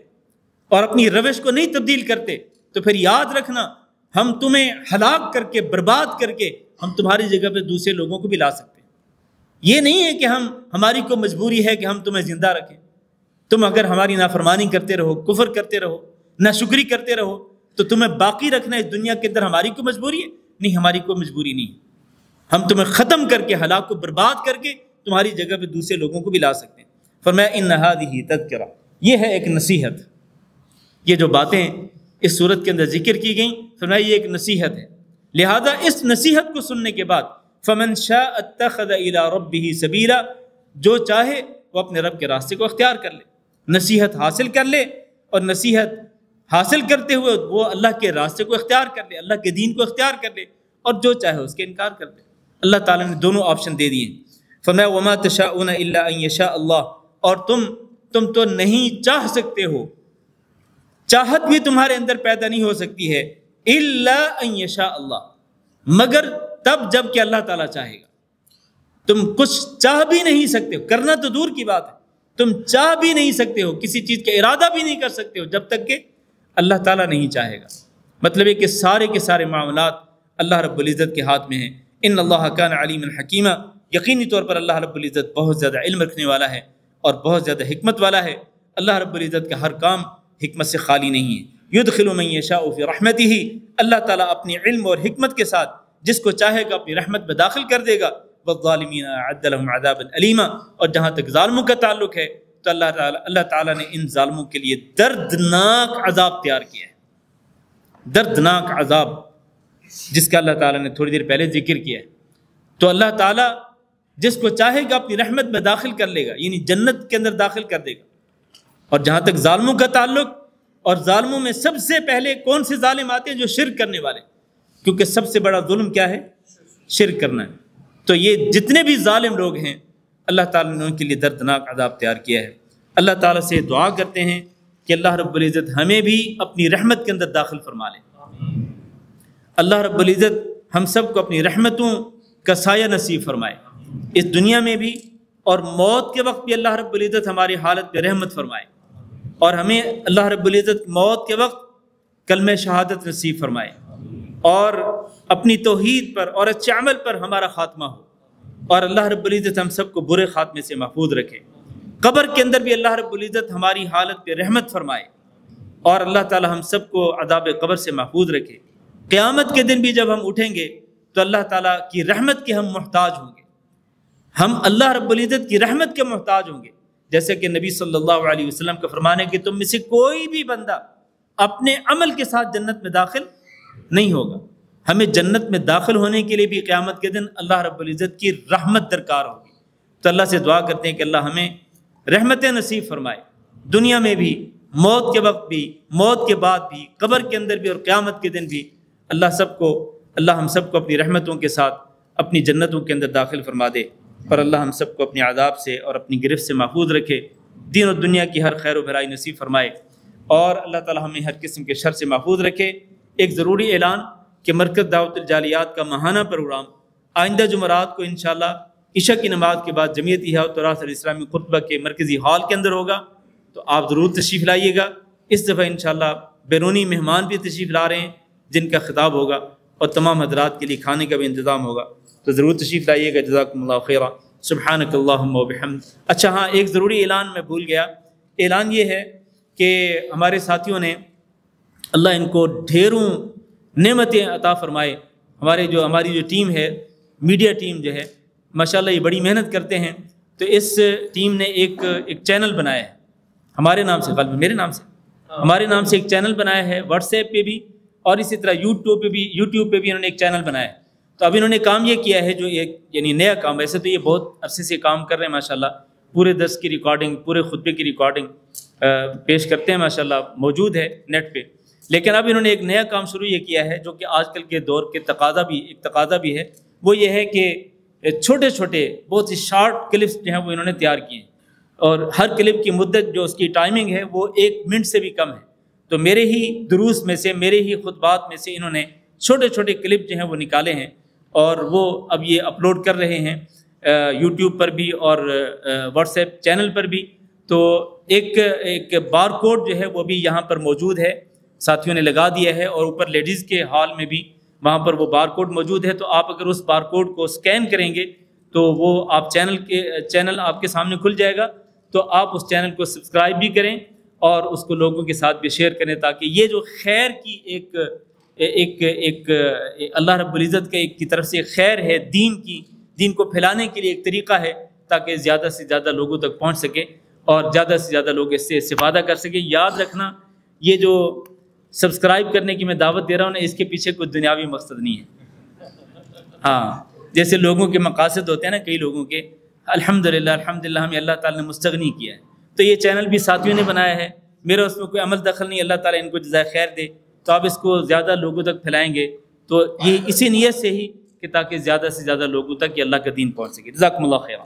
اور اپنی روش کو نہیں تبدیل کرتے تو پھر یاد رکھنا ہم تمہیں ہلاک کر کے، برباد کر کے ہم تمہاری جگہ پہ دوسرے لوگوں کو بھی لا سکتے ہیں۔ یہ نہیں ہے کہ ہماری کو مجبوری ہے کہ ہم تمہیں زندہ رکھیں، تم اگر ہماری نافرمانی کرتے رہو، کفر کرتے رہو، ناشکری کرتے رہو، تو تمہیں باقی رکھنا اس دنیا کے اندر ہماری کو مجبوری ہے؟ نہیں، ہماری کو مجبوری نہیں، ہم تمہیں ختم کر کے، ہلاک کو برباد کر کے تمہاری جگہ پہ دوسرے لوگوں کو بھی لا سکتے ہیں۔ فرمایا ان ھذہ تذکرہ، یہ ہے ایک نصیحت۔ یہ جو باتیں اس صورت کے اندر ذکر کی گئیں، فرمایا یہ ایک نصیحت ہے، لہذا اس نصیحت کو سننے کے بعد فمن شاء اتخذ الی ربہ سبیلا، جو چاہے وہ اپنے رب کے راستے کو اختیار کر لے، نصیحت حاصل کر لے اور نصیحت حاصل کرتے ہوئے وہ اللہ کے راستے کو اختیار کر لے، اللہ کے دین کو اختیار کر لے، اور جو چاہے اس کے انکار کر دے۔ اللہ تعالیٰ نے دونوں آپشن دے دیے۔ فرمایا وما تشاءون الا ان یشاء اللہ، اور تم تو نہیں چاہ سکتے ہو، چاہت بھی تمہارے اندر پیدا نہیں ہو سکتی ہے، الا ان یشاء اللہ، مگر تب جب کہ اللہ تعالیٰ چاہے گا۔ تم کچھ چاہ بھی نہیں سکتے ہو، کرنا تو دور کی بات ہے، تم چاہ بھی نہیں سکتے ہو، کسی چیز کا ارادہ بھی نہیں کر سکتے ہو جب تک کہ اللہ تعالیٰ نہیں چاہے گا۔ مطلب ہے کہ سارے کے سارے معاملات اللہ رب العزت کے ہاتھ میں ہیں۔ ان اللہ کان علیما حکیما، یقینی طور پر اللہ رب العزت بہت زیادہ علم رکھنے والا ہے اور بہت زیادہ حکمت والا ہے۔ اللہ رب العزت کا ہر کام حکمت سے خالی نہیں ہے۔ یدخل من یشاء فی رحمتہ، اللہ تعالیٰ اپنی علم اور حکمت کے ساتھ جس کو چاہے گا اپنی رحمت میں داخل کر دے گا۔ والظالمین اعد لهم عذابا الیما، اور جہاں تک ظالموں کا تعلق ہے تو اللہ تعالیٰ نے ان ظالموں کے لیے دردناک عذاب تیار کیا ہے، دردناک عذاب، جس کا اللہ تعالیٰ نے تھوڑی دیر پہلے ذکر کیا ہے۔ تو اللہ تعالیٰ جس کو چاہے گا اپنی رحمت میں داخل کر لے گا، یعنی جنت کے اندر داخل کر دے گا۔ اور جہاں تک ظالموں کا تعلق، اور ظالموں میں سب سے پہلے کون سے ظالم آتے ہیں؟ جو شرک کرنے والے، کیونکہ سب سے بڑا ظلم کیا ہے؟ شرک کرنا ہے۔ تو یہ جتنے بھی ظالم لوگ ہیں اللہ تعالیٰ نے ان کے لیے دردناک عذاب تیار کیا ہے۔ اللہ تعالیٰ سے دعا کرتے ہیں کہ اللہ رب العزت ہمیں بھی اپنی رحمت کے اندر داخل فرما لے۔ اللہ رب العزت ہم سب کو اپنی رحمتوں کا سایہ نصیب فرمائے، اس دنیا میں بھی اور موت کے وقت بھی اللہ رب العزت ہماری حالت پہ رحمت فرمائے، اور ہمیں اللہ رب العزت موت کے وقت کلمہ شہادت نصیب فرمائے، اور اپنی توحید پر اور اچھے عمل پر ہمارا خاتمہ ہو، اور اللہ رب العزت ہم سب کو برے خاتمے سے محفوظ رکھے۔ قبر کے اندر بھی اللہ رب العزت ہماری حالت پہ رحمت فرمائے، اور اللہ تعالی ہم سب کو عذاب قبر سے محفوظ رکھے۔ قیامت کے دن بھی جب ہم اٹھیں گے تو اللہ تعالیٰ کی رحمت کے ہم محتاج ہوں گے، ہم اللہ رب العزت کی رحمت کے محتاج ہوں گے، جیسے کہ نبی صلی اللہ علیہ وسلم کا فرمان ہے کہ تم میں سے کوئی بھی بندہ اپنے عمل کے ساتھ جنت میں داخل نہیں ہوگا۔ ہمیں جنت میں داخل ہونے کے لیے بھی قیامت کے دن اللہ رب العزت کی رحمت درکار ہوگی۔ تو اللہ سے دعا کرتے ہیں کہ اللہ ہمیں رحمت نصیب فرمائے، دنیا میں بھی، موت کے وقت بھی، موت کے بعد بھی، قبر کے اندر بھی، اور قیامت کے دن بھی۔ اللہ ہم سب کو اپنی رحمتوں کے ساتھ اپنی جنتوں کے اندر داخل فرما دے، اور اللہ ہم سب کو اپنے عذاب سے اور اپنی گرفت سے محفوظ رکھے، دین و دنیا کی ہر خیر و بھلائی نصیب فرمائے، اور اللہ تعالی ہمیں ہر قسم کے شر سے محفوظ رکھے۔ ایک ضروری اعلان کہ مرکز دعوت الجالیات کا ماہانہ پروگرام آئندہ جمعرات کو انشاءاللہ عشاء کی نماز کے بعد جمعیت احیاء التراث الاسلامی خطبہ کے مرکزی ہال کے اندر ہوگا، تو آپ ضرور تشریف لائیے گا۔ اس دفعہ انشاءاللہ بیرونی مہمان بھی تشریف لا رہے ہیں جن کا خطاب ہوگا، اور تمام حضرات کے لیے کھانے کا بھی انتظام ہوگا، تو ضرور تشریف لائیے گا۔ جزاکم اللہ خیرہ، سبحانک اللہم وبحمدک۔ اچھا ہاں، ایک ضروری اعلان میں بھول گیا۔ اعلان یہ ہے کہ ہمارے ساتھیوں نے، اللہ ان کو ڈھیروں نعمتیں عطا فرمائے، ہماری جو ٹیم ہے، میڈیا ٹیم جو ہے، ماشاءاللہ یہ بڑی محنت کرتے ہیں۔ تو اس ٹیم نے ایک چینل بنایا ہے ہمارے نام سے، غالباً میرے نام سے، ہمارے نام سے ایک چینل بنایا ہے، واٹس ایپ پہ بھی، اور اسی طرح یوٹیوب پہ بھی انہوں نے ایک چینل بنایا ہے۔ تو اب انہوں نے کام یہ کیا ہے، جو ایک یعنی نیا کام، ویسے تو یہ بہت عرصے سے کام کر رہے ہیں ماشاءاللہ، پورے درس کی ریکارڈنگ، پورے خطبے کی ریکارڈنگ پیش کرتے ہیں ماشاءاللہ، موجود ہے نیٹ پہ، لیکن اب انہوں نے ایک نیا کام شروع یہ کیا ہے، جو کہ آج کل کے دور کے تقاضا بھی ہے، وہ یہ ہے کہ چھوٹے چھوٹے بہت ہی شارٹ کلپس جو ہیں وہ انہوں نے تیار کیے ہیں، اور ہر کلپ کی مدت جو اس کی ٹائمنگ ہے وہ 1 منٹ سے بھی کم ہے۔ تو میرے ہی دروس میں سے، میرے ہی خطبات میں سے انہوں نے چھوٹے چھوٹے کلپ جو ہیں وہ نکالے ہیں، اور وہ اب یہ اپلوڈ کر رہے ہیں یوٹیوب پر بھی اور واٹس ایپ چینل پر بھی۔ تو ایک بار کوڈ جو ہے وہ بھی یہاں پر موجود ہے، ساتھیوں نے لگا دیا ہے، اور اوپر لیڈیز کے ہال میں بھی وہاں پر وہ بار کوڈ موجود ہے۔ تو آپ اگر اس بار کوڈ کو اسکین کریں گے تو وہ آپ چینل آپ کے سامنے کھل جائے گا، تو آپ اس چینل کو سبسکرائب بھی کریں اور اس کو لوگوں کے ساتھ بھی شیئر کریں، تاکہ یہ جو خیر کی ایک اللہ رب العزت کے کی طرف سے خیر ہے، دین کو پھیلانے کے لیے ایک طریقہ ہے، تاکہ زیادہ سے زیادہ لوگوں تک پہنچ سکے اور زیادہ سے زیادہ لوگ اس سے استفادہ کر سکیں۔ یاد رکھنا، یہ جو سبسکرائب کرنے کی میں دعوت دے رہا ہوں نا، اس کے پیچھے کوئی دنیاوی مقصد نہیں ہے۔ ہاں، جیسے لوگوں کے مقاصد ہوتے ہیں نا، کئی لوگوں کے، الحمدللہ ہمیں اللہ تعالیٰ نے مستغنی کیا ہے۔ تو یہ چینل بھی ساتھیوں نے بنایا ہے، میرا اس میں کوئی عمل دخل نہیں، اللہ تعالیٰ ان کو جزائے خیر دے، تو آپ اس کو زیادہ لوگوں تک پھیلائیں گے، تو یہ اسی نیت سے ہی کہ تاکہ زیادہ سے زیادہ لوگوں تک یہ اللہ کا دین پہنچ سکے۔ جزاکم اللہ خیرا۔